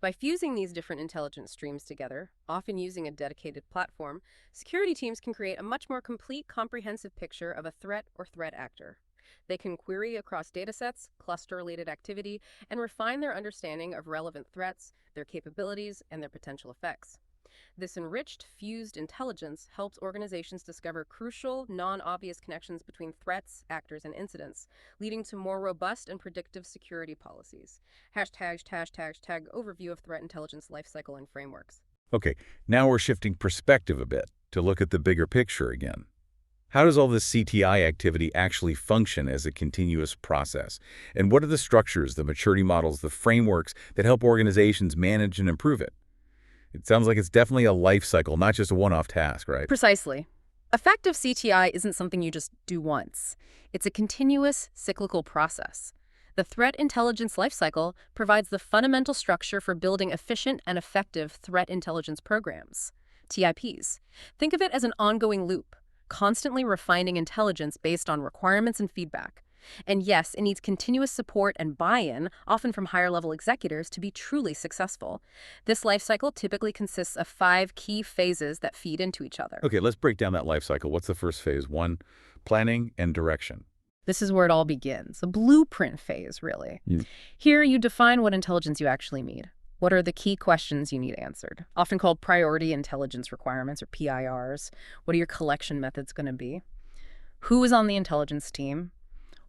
By fusing these different intelligence streams together, often using a dedicated platform, security teams can create a much more complete, comprehensive picture of a threat or threat actor. They can query across datasets, cluster-related activity, and refine their understanding of relevant threats, their capabilities, and their potential effects. This enriched, fused intelligence helps organizations discover crucial, non-obvious connections between threats, actors, and incidents, leading to more robust and predictive security policies. Hashtag overview of threat intelligence lifecycle and frameworks. Okay, now we're shifting perspective a bit to look at the bigger picture again. How does all this CTI activity actually function as a continuous process? And what are the structures, the maturity models, the frameworks that help organizations manage and improve it? It sounds like it's definitely a life cycle, not just a one-off task, right? Precisely. Effective CTI isn't something you just do once. It's a continuous, cyclical process. The threat intelligence lifecycle provides the fundamental structure for building efficient and effective threat intelligence programs, TIPs. Think of it as an ongoing loop, constantly refining intelligence based on requirements and feedback. And yes, it needs continuous support and buy-in, often from higher-level executives, to be truly successful. This life cycle typically consists of 5 key phases that feed into each other. Okay, let's break down that life cycle. What's the first phase? 1, planning and direction. This is where it all begins, a blueprint phase, really. Here, you define what intelligence you actually need. What are the key questions you need answered? Often called priority intelligence requirements, or PIRs. What are your collection methods going to be? Who is on the intelligence team?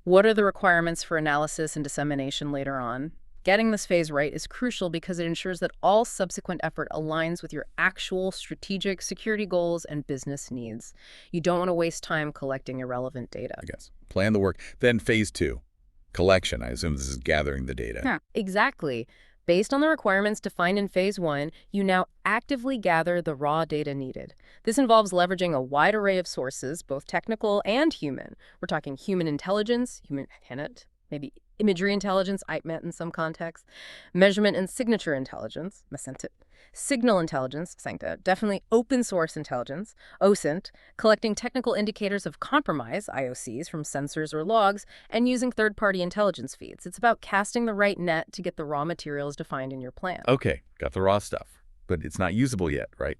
What are the requirements for analysis and dissemination later on? Getting this phase right is crucial because it ensures that all subsequent effort aligns with your actual strategic security goals and business needs. You don't want to waste time collecting irrelevant data. I guess. Plan the work. Then phase 2, collection. I assume this is gathering the data. Yeah, exactly. Based on the requirements defined in Phase 1, you now actively gather the raw data needed. This involves leveraging a wide array of sources, both technical and human. We're talking human intelligence, human HINET, maybe imagery intelligence, IPMET in some contexts, measurement and signature intelligence, MESENTIT, signal intelligence, SANCTA, definitely open source intelligence, OSINT, collecting technical indicators of compromise, IOCs, from sensors or logs, and using third-party intelligence feeds. It's about casting the right net to get the raw materials defined in your plan. Okay, got the raw stuff, but it's not usable yet, right?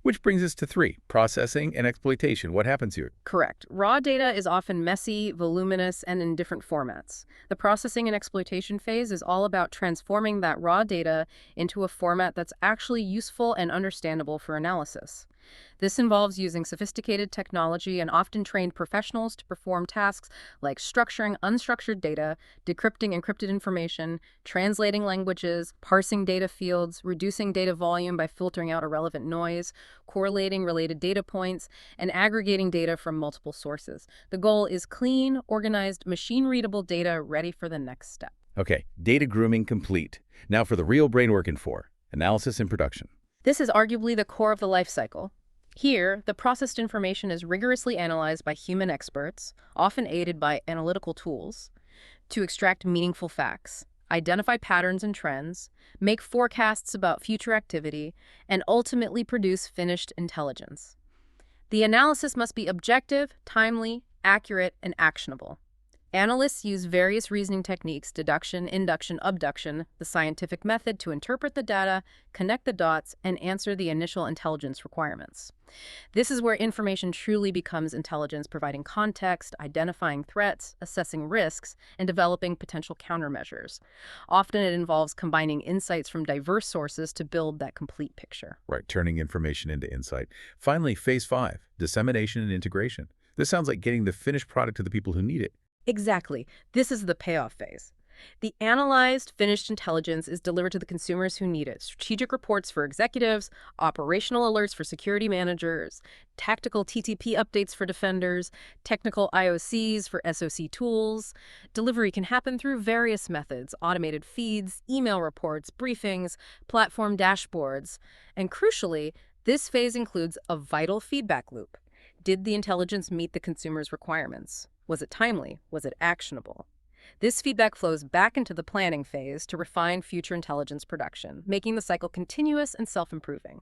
Which brings us to 3, processing and exploitation. What happens here? Correct. Raw data is often messy, voluminous, and in different formats. The processing and exploitation phase is all about transforming that raw data into a format that's actually useful and understandable for analysis. This involves using sophisticated technology and often trained professionals to perform tasks like structuring unstructured data, decrypting encrypted information, translating languages, parsing data fields, reducing data volume by filtering out irrelevant noise, correlating related data points, and aggregating data from multiple sources. The goal is clean, organized, machine-readable data ready for the next step. Okay, data grooming complete. Now for the real brain working for, analysis and production. This is arguably the core of the life cycle. Here, the processed information is rigorously analyzed by human experts, often aided by analytical tools, to extract meaningful facts, identify patterns and trends, make forecasts about future activity, and ultimately produce finished intelligence. The analysis must be objective, timely, accurate, and actionable. Analysts use various reasoning techniques, deduction, induction, abduction, the scientific method to interpret the data, connect the dots, and answer the initial intelligence requirements. This is where information truly becomes intelligence, providing context, identifying threats, assessing risks, and developing potential countermeasures. Often it involves combining insights from diverse sources to build that complete picture. Right, turning information into insight. Finally, phase 5, dissemination and integration. This sounds like getting the finished product to the people who need it. Exactly. This is the payoff phase. The analyzed, finished intelligence is delivered to the consumers who need it. Strategic reports for executives, operational alerts for security managers, tactical TTP updates for defenders, technical IOCs for SOC tools. Delivery can happen through various methods: automated feeds, email reports, briefings, platform dashboards. And crucially, this phase includes a vital feedback loop. Did the intelligence meet the consumer's requirements? Was it timely? Was it actionable? This feedback flows back into the planning phase to refine future intelligence production, making the cycle continuous and self-improving.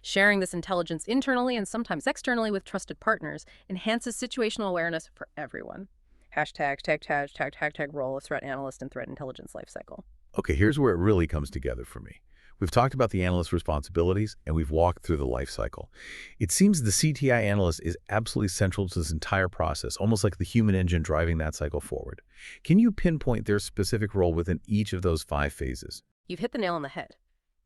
Sharing this intelligence internally and sometimes externally with trusted partners enhances situational awareness for everyone. ####### role of threat analyst and threat intelligence lifecycle. Okay, here's where it really comes together for me. We've talked about the analyst's responsibilities, and we've walked through the life cycle. It seems the CTI analyst is absolutely central to this entire process, almost like the human engine driving that cycle forward. Can you pinpoint their specific role within each of those 5 phases? You've hit the nail on the head.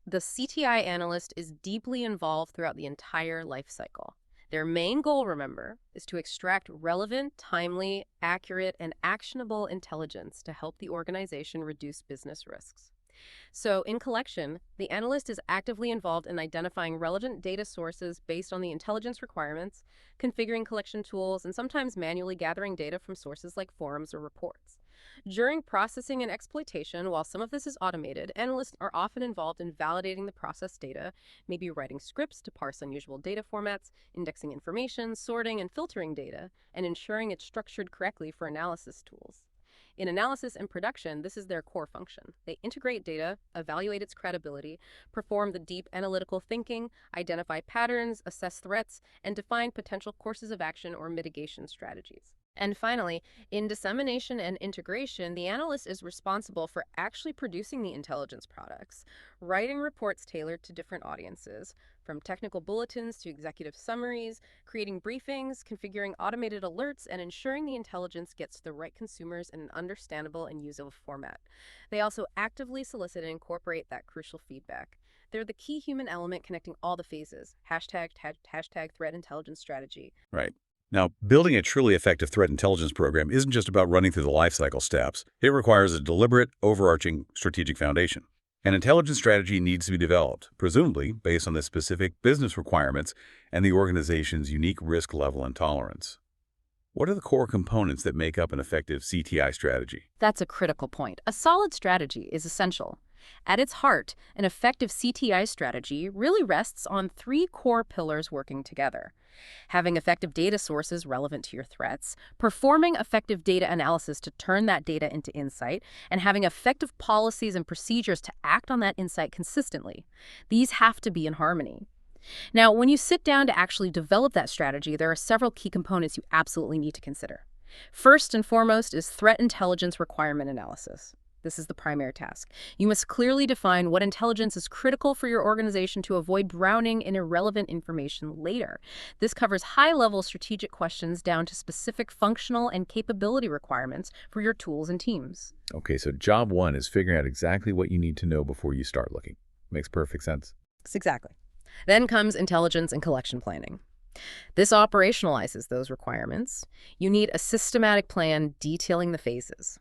The CTI analyst is deeply involved throughout the entire life cycle. Their main goal, remember, is to extract relevant, timely, accurate, and actionable intelligence to help the organization reduce business risks. So, in collection, the analyst is actively involved in identifying relevant data sources based on the intelligence requirements, configuring collection tools, and sometimes manually gathering data from sources like forums or reports. During processing and exploitation, while some of this is automated, analysts are often involved in validating the processed data, maybe writing scripts to parse unusual data formats, indexing information, sorting and filtering data, and ensuring it's structured correctly for analysis tools. In analysis and production, this is their core function. They integrate data, evaluate its credibility, perform the deep analytical thinking, identify patterns, assess threats, and define potential courses of action or mitigation strategies. And finally, in dissemination and integration, the analyst is responsible for actually producing the intelligence products, writing reports tailored to different audiences, from technical bulletins to executive summaries, creating briefings, configuring automated alerts, and ensuring the intelligence gets to the right consumers in an understandable and usable format. They also actively solicit and incorporate that crucial feedback. They're the key human element connecting all the phases. ### threat intelligence strategy. Right. Now, building a truly effective threat intelligence program isn't just about running through the lifecycle steps. It requires a deliberate, overarching strategic foundation. An intelligence strategy needs to be developed, presumably based on the specific business requirements and the organization's unique risk level and tolerance. What are the core components that make up an effective CTI strategy? That's a critical point. A solid strategy is essential. At its heart, an effective CTI strategy really rests on 3 core pillars working together: having effective data sources relevant to your threats, performing effective data analysis to turn that data into insight, and having effective policies and procedures to act on that insight consistently. These have to be in harmony. Now, when you sit down to actually develop that strategy, there are several key components you absolutely need to consider. First and foremost is threat intelligence requirement analysis. This is the primary task. You must clearly define what intelligence is critical for your organization to avoid drowning in irrelevant information later. This covers high-level strategic questions down to specific functional and capability requirements for your tools and teams. Okay, so job 1 is figuring out exactly what you need to know before you start looking. Makes perfect sense. Exactly. Then comes intelligence and collection planning. This operationalizes those requirements. You need a systematic plan detailing the phases.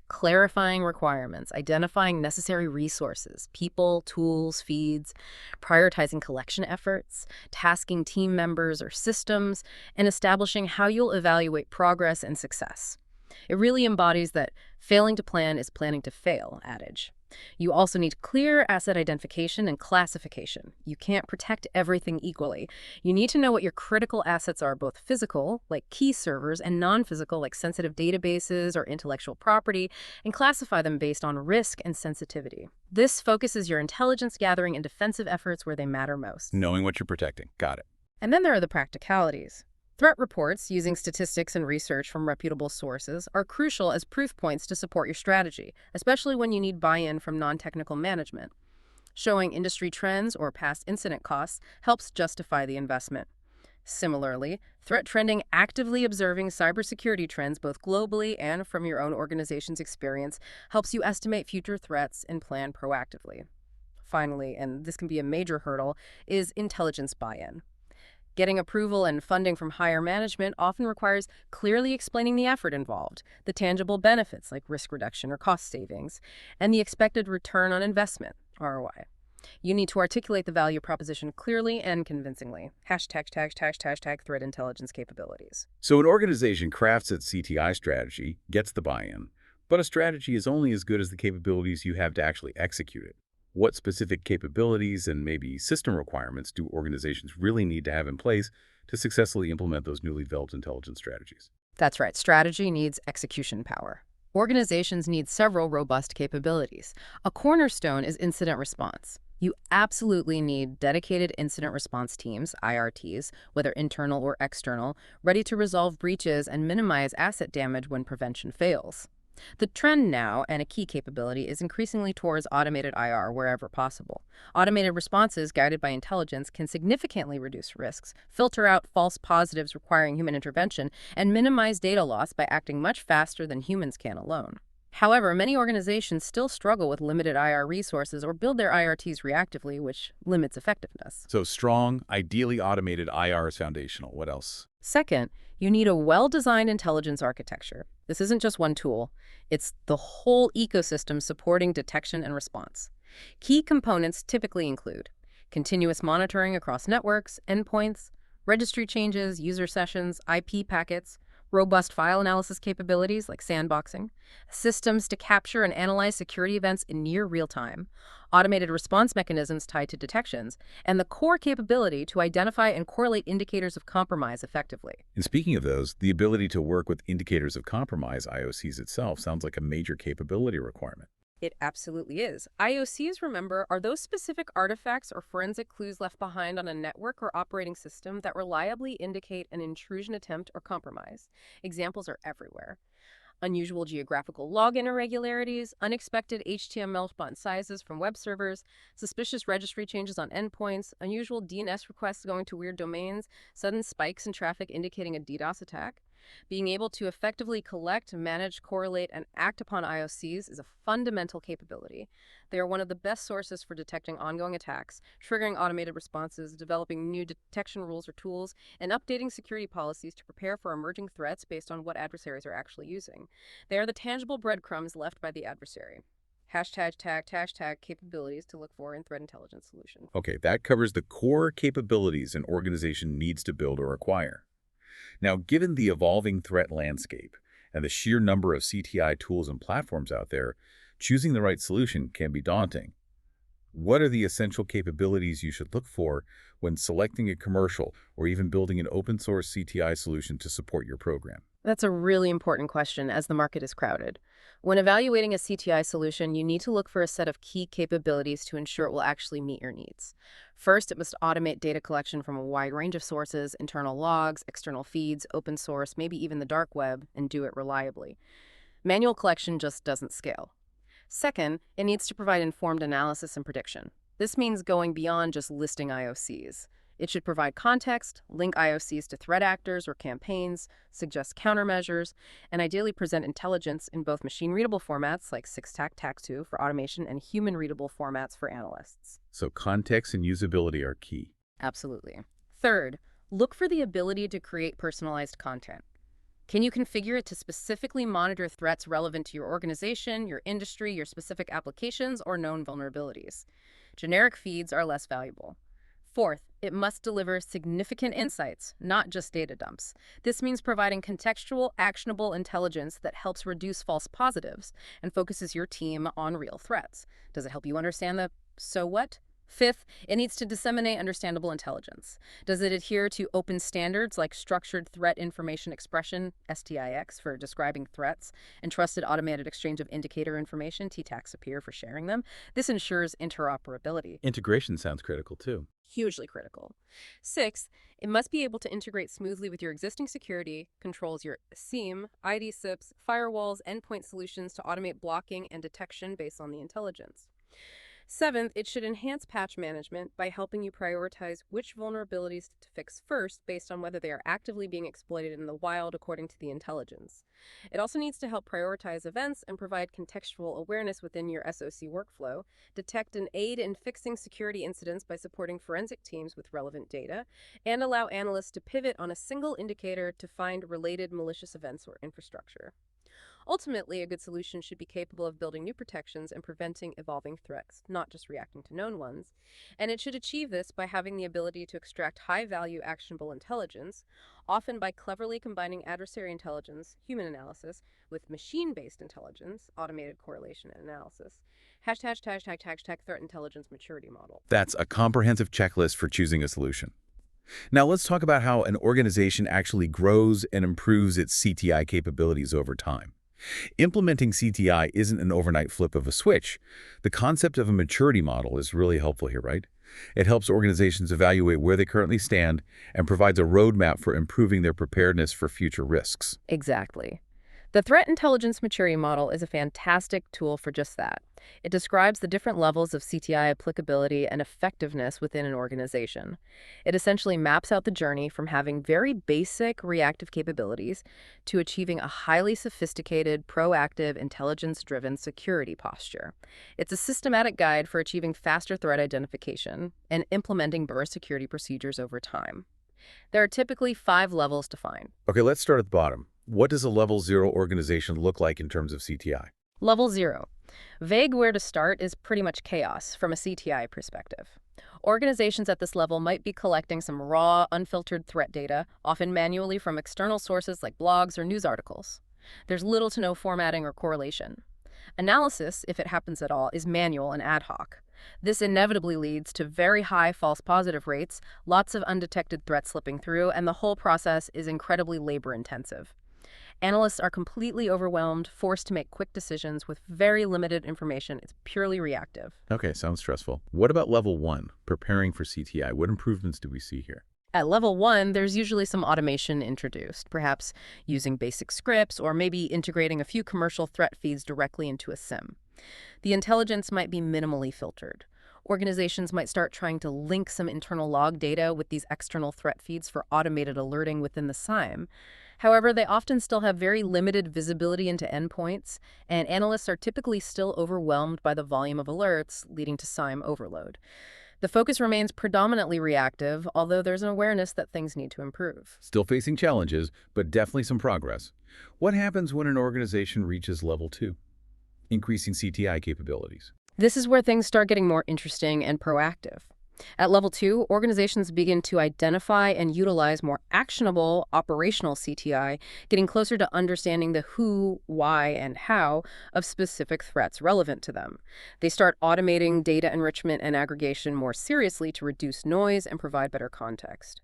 Clarifying requirements, identifying necessary resources, people, tools, feeds, prioritizing collection efforts, tasking team members or systems, and establishing how you'll evaluate progress and success. It really embodies that failing to plan is planning to fail adage. You also need clear asset identification and classification. You can't protect everything equally. You need to know what your critical assets are, both physical, like key servers, and non-physical, like sensitive databases or intellectual property, and classify them based on risk and sensitivity. This focuses your intelligence gathering and defensive efforts where they matter most. Knowing what you're protecting. Got it. And then there are the practicalities. Threat reports, using statistics and research from reputable sources, are crucial as proof points to support your strategy, especially when you need buy-in from non-technical management. Showing industry trends or past incident costs helps justify the investment. Similarly, threat trending, actively observing cybersecurity trends both globally and from your own organization's experience, helps you estimate future threats and plan proactively. Finally, and this can be a major hurdle, is intelligence buy-in. Getting approval and funding from higher management often requires clearly explaining the effort involved, the tangible benefits like risk reduction or cost savings, and the expected return on investment, ROI. You need to articulate the value proposition clearly and convincingly. ###### threat intelligence capabilities. So an organization crafts its CTI strategy, gets the buy-in, but a strategy is only as good as the capabilities you have to actually execute it. What specific capabilities and maybe system requirements do organizations really need to have in place to successfully implement those newly developed intelligence strategies? That's right. Strategy needs execution power. Organizations need several robust capabilities. A cornerstone is incident response. You absolutely need dedicated incident response teams, IRTs, whether internal or external, ready to resolve breaches and minimize asset damage when prevention fails. The trend now, and a key capability, is increasingly towards automated IR wherever possible. Automated responses guided by intelligence can significantly reduce risks, filter out false positives requiring human intervention, and minimize data loss by acting much faster than humans can alone. However, many organizations still struggle with limited IR resources or build their IRTs reactively, which limits effectiveness. So strong, ideally automated IR is foundational. What else? Second, you need a well-designed intelligence architecture. This isn't just one tool. It's the whole ecosystem supporting detection and response. Key components typically include continuous monitoring across networks, endpoints, registry changes, user sessions, IP packets, robust file analysis capabilities like sandboxing, systems to capture and analyze security events in near real time, automated response mechanisms tied to detections, and the core capability to identify and correlate indicators of compromise effectively. And speaking of those, the ability to work with indicators of compromise, IOCs itself, sounds like a major capability requirement. It absolutely is. IOCs, remember, are those specific artifacts or forensic clues left behind on a network or operating system that reliably indicate an intrusion attempt or compromise. Examples are everywhere. Unusual geographical login irregularities, unexpected HTML font sizes from web servers, suspicious registry changes on endpoints, unusual DNS requests going to weird domains, sudden spikes in traffic indicating a DDoS attack. Being able to effectively collect, manage, correlate, and act upon IOCs is a fundamental capability. They are one of the best sources for detecting ongoing attacks, triggering automated responses, developing new detection rules or tools, and updating security policies to prepare for emerging threats based on what adversaries are actually using. They are the tangible breadcrumbs left by the adversary. #### capabilities to look for in threat intelligence solutions. Okay, that covers the core capabilities an organization needs to build or acquire. Now, given the evolving threat landscape and the sheer number of CTI tools and platforms out there, choosing the right solution can be daunting. What are the essential capabilities you should look for when selecting a commercial or even building an open source CTI solution to support your program? That's a really important question as the market is crowded. When evaluating a CTI solution, you need to look for a set of key capabilities to ensure it will actually meet your needs. First, it must automate data collection from a wide range of sources, internal logs, external feeds, open source, maybe even the dark web, and do it reliably. Manual collection just doesn't scale. Second, it needs to provide informed analysis and prediction. This means going beyond just listing IOCs. It should provide context, link IOCs to threat actors or campaigns, suggest countermeasures, and ideally present intelligence in both machine-readable formats like 6TAC-TAC2 for automation and human-readable formats for analysts. So context and usability are key. Absolutely. Third, look for the ability to create personalized content. Can you configure it to specifically monitor threats relevant to your organization, your industry, your specific applications, or known vulnerabilities? Generic feeds are less valuable. Fourth, it must deliver significant insights, not just data dumps. This means providing contextual, actionable intelligence that helps reduce false positives and focuses your team on real threats. Does it help you understand the so what Fifth, it needs to disseminate understandable intelligence. Does it adhere to open standards like Structured Threat Information Expression, STIX, for describing threats, and Trusted Automated Exchange of Indicator Information, TTAC-SAPIR, for sharing them? This ensures interoperability. Integration sounds critical, too. Hugely critical. Sixth, it must be able to integrate smoothly with your existing security controls, your SIEM, ID SIPs, firewalls, endpoint solutions to automate blocking and detection based on the intelligence. Seventh, it should enhance patch management by helping you prioritize which vulnerabilities to fix first based on whether they are actively being exploited in the wild according to the intelligence. It also needs to help prioritize events and provide contextual awareness within your SOC workflow, detect and aid in fixing security incidents by supporting forensic teams with relevant data, and allow analysts to pivot on a single indicator to find related malicious events or infrastructure. Ultimately, a good solution should be capable of building new protections and preventing evolving threats, not just reacting to known ones. And it should achieve this by having the ability to extract high-value actionable intelligence, often by cleverly combining adversary intelligence, human analysis, with machine-based intelligence, automated correlation and analysis. Hashtag threat intelligence maturity model. That's a comprehensive checklist for choosing a solution. Now let's talk about how an organization actually grows and improves its CTI capabilities over time. Implementing CTI isn't an overnight flip of a switch. The concept of a maturity model is really helpful here, right? It helps organizations evaluate where they currently stand and provides a roadmap for improving their preparedness for future risks. Exactly. The Threat Intelligence Maturity Model is a fantastic tool for just that. It describes the different levels of CTI applicability and effectiveness within an organization. It essentially maps out the journey from having very basic reactive capabilities to achieving a highly sophisticated, proactive, intelligence-driven security posture. It's a systematic guide for achieving faster threat identification and implementing burst security procedures over time. There are typically 5 levels defined. Okay, let's start at the bottom. What does a level 0 organization look like in terms of CTI? Level 0. Vague where to start is pretty much chaos from a CTI perspective. Organizations at this level might be collecting some raw, unfiltered threat data, often manually from external sources like blogs or news articles. There's little to no formatting or correlation. Analysis, if it happens at all, is manual and ad hoc. This inevitably leads to very high false positive rates, lots of undetected threats slipping through, and the whole process is incredibly labor-intensive. Analysts are completely overwhelmed, forced to make quick decisions with very limited information. It's purely reactive. Okay, sounds stressful. What about level 1, preparing for CTI? What improvements do we see here? At level 1, there's usually some automation introduced, perhaps using basic scripts or maybe integrating a few commercial threat feeds directly into a SIEM. The intelligence might be minimally filtered. Organizations might start trying to link some internal log data with these external threat feeds for automated alerting within the SIEM. However, they often still have very limited visibility into endpoints, and analysts are typically still overwhelmed by the volume of alerts, leading to SIEM overload. The focus remains predominantly reactive, although there's an awareness that things need to improve. Still facing challenges, but definitely some progress. What happens when an organization reaches level 2? Increasing CTI capabilities. This is where things start getting more interesting and proactive. At level 2, organizations begin to identify and utilize more actionable operational CTI, getting closer to understanding the who, why, and how of specific threats relevant to them. They start automating data enrichment and aggregation more seriously to reduce noise and provide better context.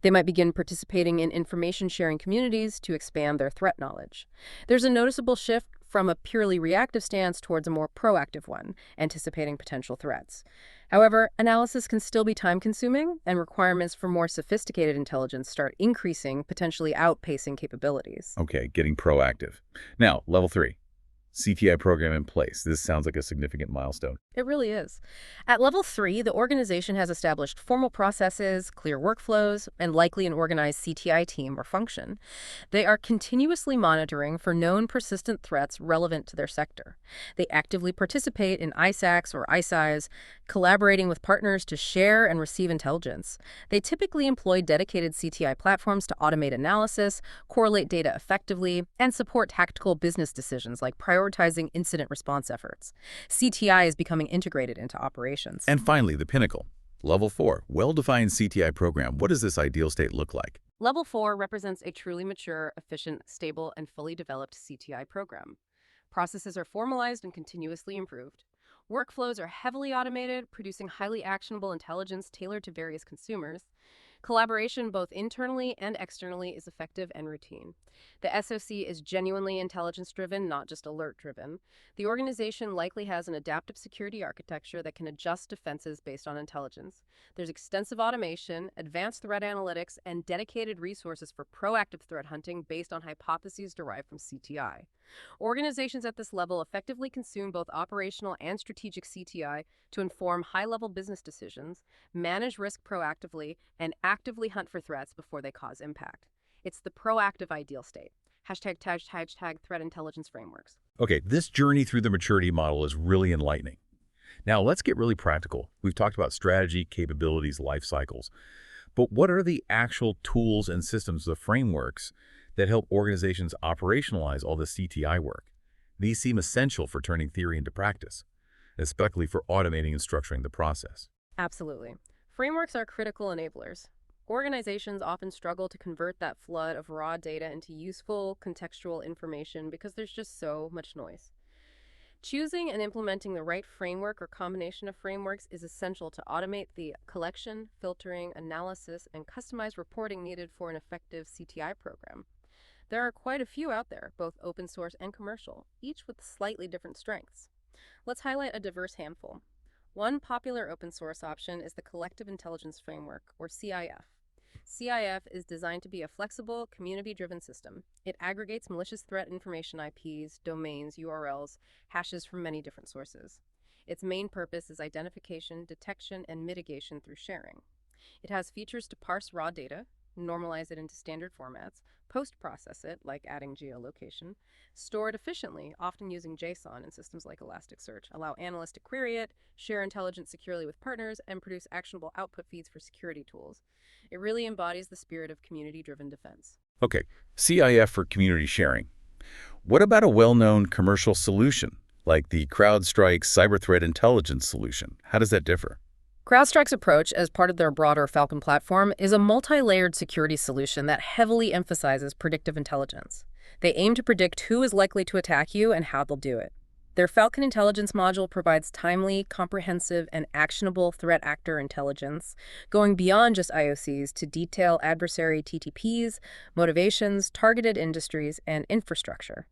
They might begin participating in information-sharing communities to expand their threat knowledge. There's a noticeable shift from a purely reactive stance towards a more proactive one, anticipating potential threats. However, analysis can still be time-consuming, and requirements for more sophisticated intelligence start increasing, potentially outpacing capabilities. Okay, getting proactive. Now, level 3. CTI program in place. This sounds like a significant milestone. It really is. At level 3, the organization has established formal processes, clear workflows, and likely an organized CTI team or function. They are continuously monitoring for known persistent threats relevant to their sector. They actively participate in ISACs or ISIs, collaborating with partners to share and receive intelligence. They typically employ dedicated CTI platforms to automate analysis, correlate data effectively, and support tactical business decisions like prioritizing incident response efforts. CTI is becoming integrated into operations. And finally, the pinnacle. Level 4, well-defined CTI program. What does this ideal state look like? Level 4 represents a truly mature, efficient, stable, and fully developed CTI program. Processes are formalized and continuously improved. Workflows are heavily automated, producing highly actionable intelligence tailored to various consumers. Collaboration both internally and externally is effective and routine. The SOC is genuinely intelligence-driven, not just alert-driven. The organization likely has an adaptive security architecture that can adjust defenses based on intelligence. There's extensive automation, advanced threat analytics, and dedicated resources for proactive threat hunting based on hypotheses derived from CTI. Organizations at this level effectively consume both operational and strategic CTI to inform high-level business decisions, manage risk proactively, and actively hunt for threats before they cause impact. It's the proactive ideal state. ### threat intelligence frameworks. Okay, this journey through the maturity model is really enlightening. Now, let's get really practical. We've talked about strategy, capabilities, life cycles. But what are the actual tools and systems, the frameworks, that help organizations operationalize all the CTI work? These seem essential for turning theory into practice, especially for automating and structuring the process. Absolutely. Frameworks are critical enablers. Organizations often struggle to convert that flood of raw data into useful, contextual information because there's just so much noise. Choosing and implementing the right framework or combination of frameworks is essential to automate the collection, filtering, analysis, and customized reporting needed for an effective CTI program. There are quite a few out there, both open source and commercial, each with slightly different strengths. Let's highlight a diverse handful. One popular open source option is the Collective Intelligence Framework, or CIF. CIF is designed to be a flexible, community-driven system. It aggregates malicious threat information IPs, domains, URLs, hashes from many different sources. Its main purpose is identification, detection, and mitigation through sharing. It has features to parse raw data, normalize it into standard formats, post-process it, like adding geolocation, store it efficiently, often using JSON in systems like Elasticsearch, allow analysts to query it, share intelligence securely with partners, and produce actionable output feeds for security tools. It really embodies the spirit of community-driven defense. Okay, CIF for community sharing. What about a well-known commercial solution, like the CrowdStrike Cyber Threat Intelligence solution? How does that differ? CrowdStrike's approach, as part of their broader Falcon platform, is a multi-layered security solution that heavily emphasizes predictive intelligence. They aim to predict who is likely to attack you and how they'll do it. Their Falcon Intelligence module provides timely, comprehensive, and actionable threat actor intelligence, going beyond just IOCs to detail adversary TTPs, motivations, targeted industries, and infrastructure.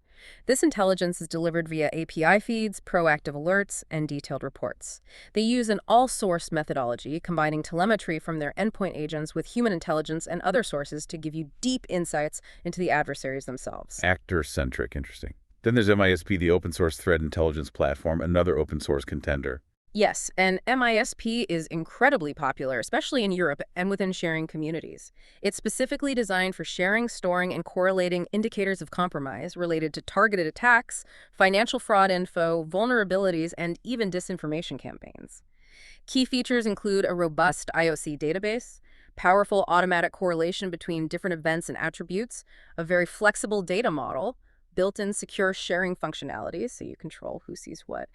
This intelligence is delivered via API feeds, proactive alerts, and detailed reports. They use an all-source methodology, combining telemetry from their endpoint agents with human intelligence and other sources to give you deep insights into the adversaries themselves. Actor-centric, interesting. Then there's MISP, the open source threat intelligence platform, another open source contender. Yes, and MISP is incredibly popular, especially in Europe and within sharing communities. It's specifically designed for sharing, storing, and correlating indicators of compromise related to targeted attacks, financial fraud info, vulnerabilities, and even disinformation campaigns. Key features include a robust IOC database, powerful automatic correlation between different events and attributes, a very flexible data model, built-in secure sharing functionality, so you control who sees what,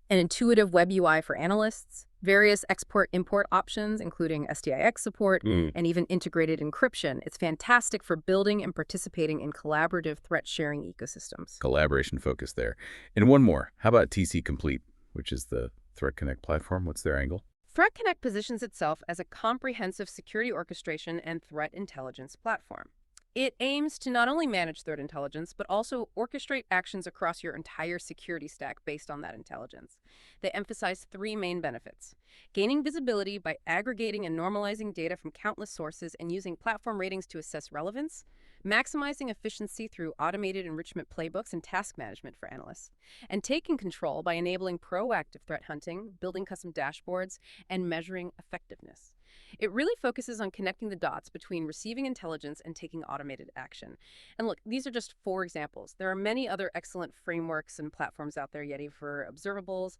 an intuitive web UI for analysts, various export-import options, including STIX support, and even integrated encryption. It's fantastic for building and participating in collaborative threat-sharing ecosystems. Collaboration focus there. And one more. How about TC Complete, which is the Threat Connect platform? What's their angle? Threat Connect positions itself as a comprehensive security orchestration and threat intelligence platform. It aims to not only manage threat intelligence, but also orchestrate actions across your entire security stack based on that intelligence. They emphasize three main benefits: gaining visibility by aggregating and normalizing data from countless sources and using platform ratings to assess relevance, maximizing efficiency through automated enrichment playbooks and task management for analysts, and taking control by enabling proactive threat hunting, building custom dashboards, and measuring effectiveness. It really focuses on connecting the dots between receiving intelligence and taking automated action. And look, these are just 4 examples. There are many other excellent frameworks and platforms out there, Yeti, for observables,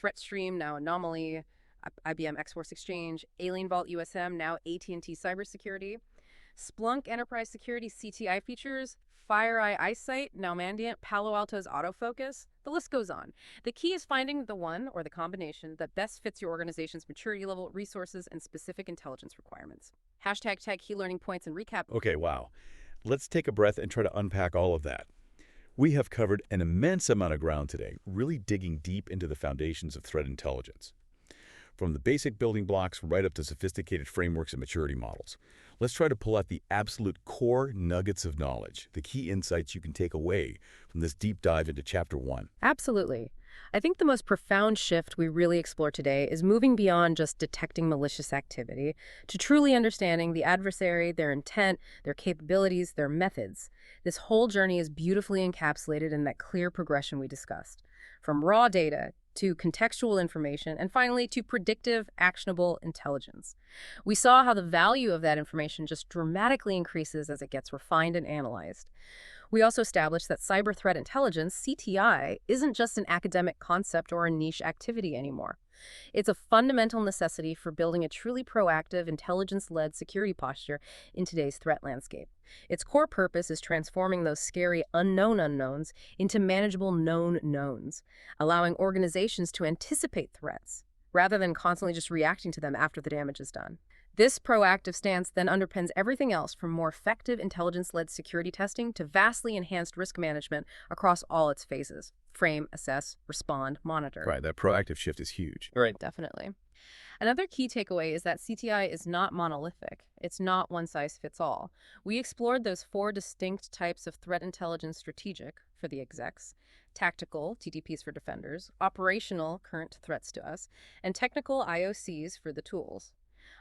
ThreatStream, now Anomaly, IBM X-Force Exchange, Alien Vault USM, now AT&T Cybersecurity, Splunk Enterprise Security CTI features, FireEye EyeSight, now Mandiant, Palo Alto's Autofocus. The list goes on. The key is finding the one or the combination that best fits your organization's maturity level, resources, and specific intelligence requirements. #tag key learning points and recap. Okay, wow. Let's take a breath and try to unpack all of that. We have covered an immense amount of ground today, really digging deep into the foundations of threat intelligence. From the basic building blocks right up to sophisticated frameworks and maturity models. Let's try to pull out the absolute core nuggets of knowledge, the key insights you can take away from this deep dive into Chapter 1. Absolutely. I think the most profound shift we really explore today is moving beyond just detecting malicious activity to truly understanding the adversary, their intent, their capabilities, their methods. This whole journey is beautifully encapsulated in that clear progression we discussed. From raw data to contextual information, and finally to predictive, actionable intelligence. We saw how the value of that information just dramatically increases as it gets refined and analyzed. We also established that cyber threat intelligence, CTI, isn't just an academic concept or a niche activity anymore. It's a fundamental necessity for building a truly proactive, intelligence-led security posture in today's threat landscape. Its core purpose is transforming those scary unknown unknowns into manageable known knowns, allowing organizations to anticipate threats rather than constantly just reacting to them after the damage is done. This proactive stance then underpins everything else from more effective intelligence-led security testing to vastly enhanced risk management across all its phases. Frame, assess, respond, monitor. Right, that proactive shift is huge. Right. Definitely. Another key takeaway is that CTI is not monolithic. It's not one size fits all. We explored those 4 distinct types of threat intelligence: strategic, for the execs, tactical, TTPs for defenders, operational, current threats to us, and technical, IOCs, for the tools.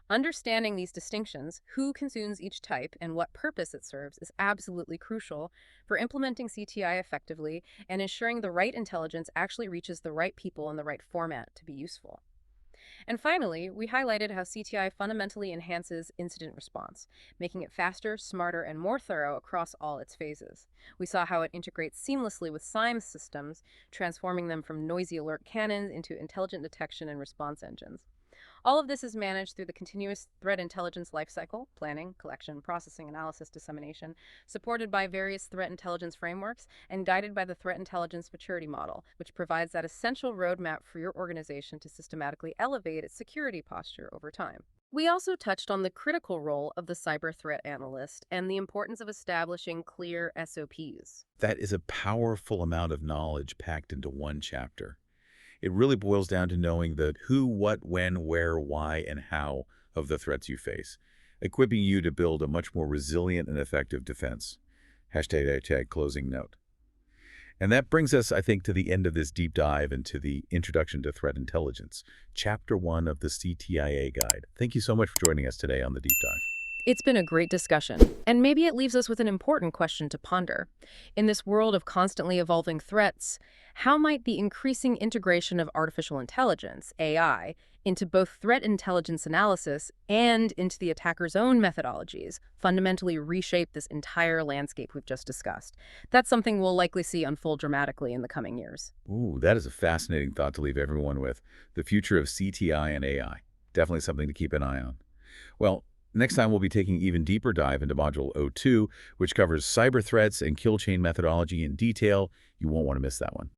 Understanding these distinctions, who consumes each type and what purpose it serves, is absolutely crucial for implementing CTI effectively and ensuring the right intelligence actually reaches the right people in the right format to be useful. And finally, we highlighted how CTI fundamentally enhances incident response, making it faster, smarter, and more thorough across all its phases. We saw how it integrates seamlessly with SIEM systems, transforming them from noisy alert cannons into intelligent detection and response engines. All of this is managed through the continuous threat intelligence lifecycle: planning, collection, processing, analysis, dissemination, supported by various threat intelligence frameworks, and guided by the threat intelligence maturity model, which provides that essential roadmap for your organization to systematically elevate its security posture over time. We also touched on the critical role of the cyber threat analyst and the importance of establishing clear SOPs. That is a powerful amount of knowledge packed into one chapter. It really boils down to knowing the who, what, when, where, why, and how of the threats you face, equipping you to build a much more resilient and effective defense. ## closing note. And that brings us, I think, to the end of this deep dive into the Introduction to Threat Intelligence, Chapter 1 of the CTIA Guide. Thank you so much for joining us today on the deep dive. It's been a great discussion, and maybe it leaves us with an important question to ponder. In this world of constantly evolving threats, how might the increasing integration of artificial intelligence, AI, into both threat intelligence analysis and into the attacker's own methodologies fundamentally reshape this entire landscape we've just discussed? That's something we'll likely see unfold dramatically in the coming years. Ooh, that is a fascinating thought to leave everyone with. The future of CTI and AI. Definitely something to keep an eye on. Well, next time, we'll be taking an even deeper dive into Module 02, which covers cyber threats and kill chain methodology in detail. You won't want to miss that one.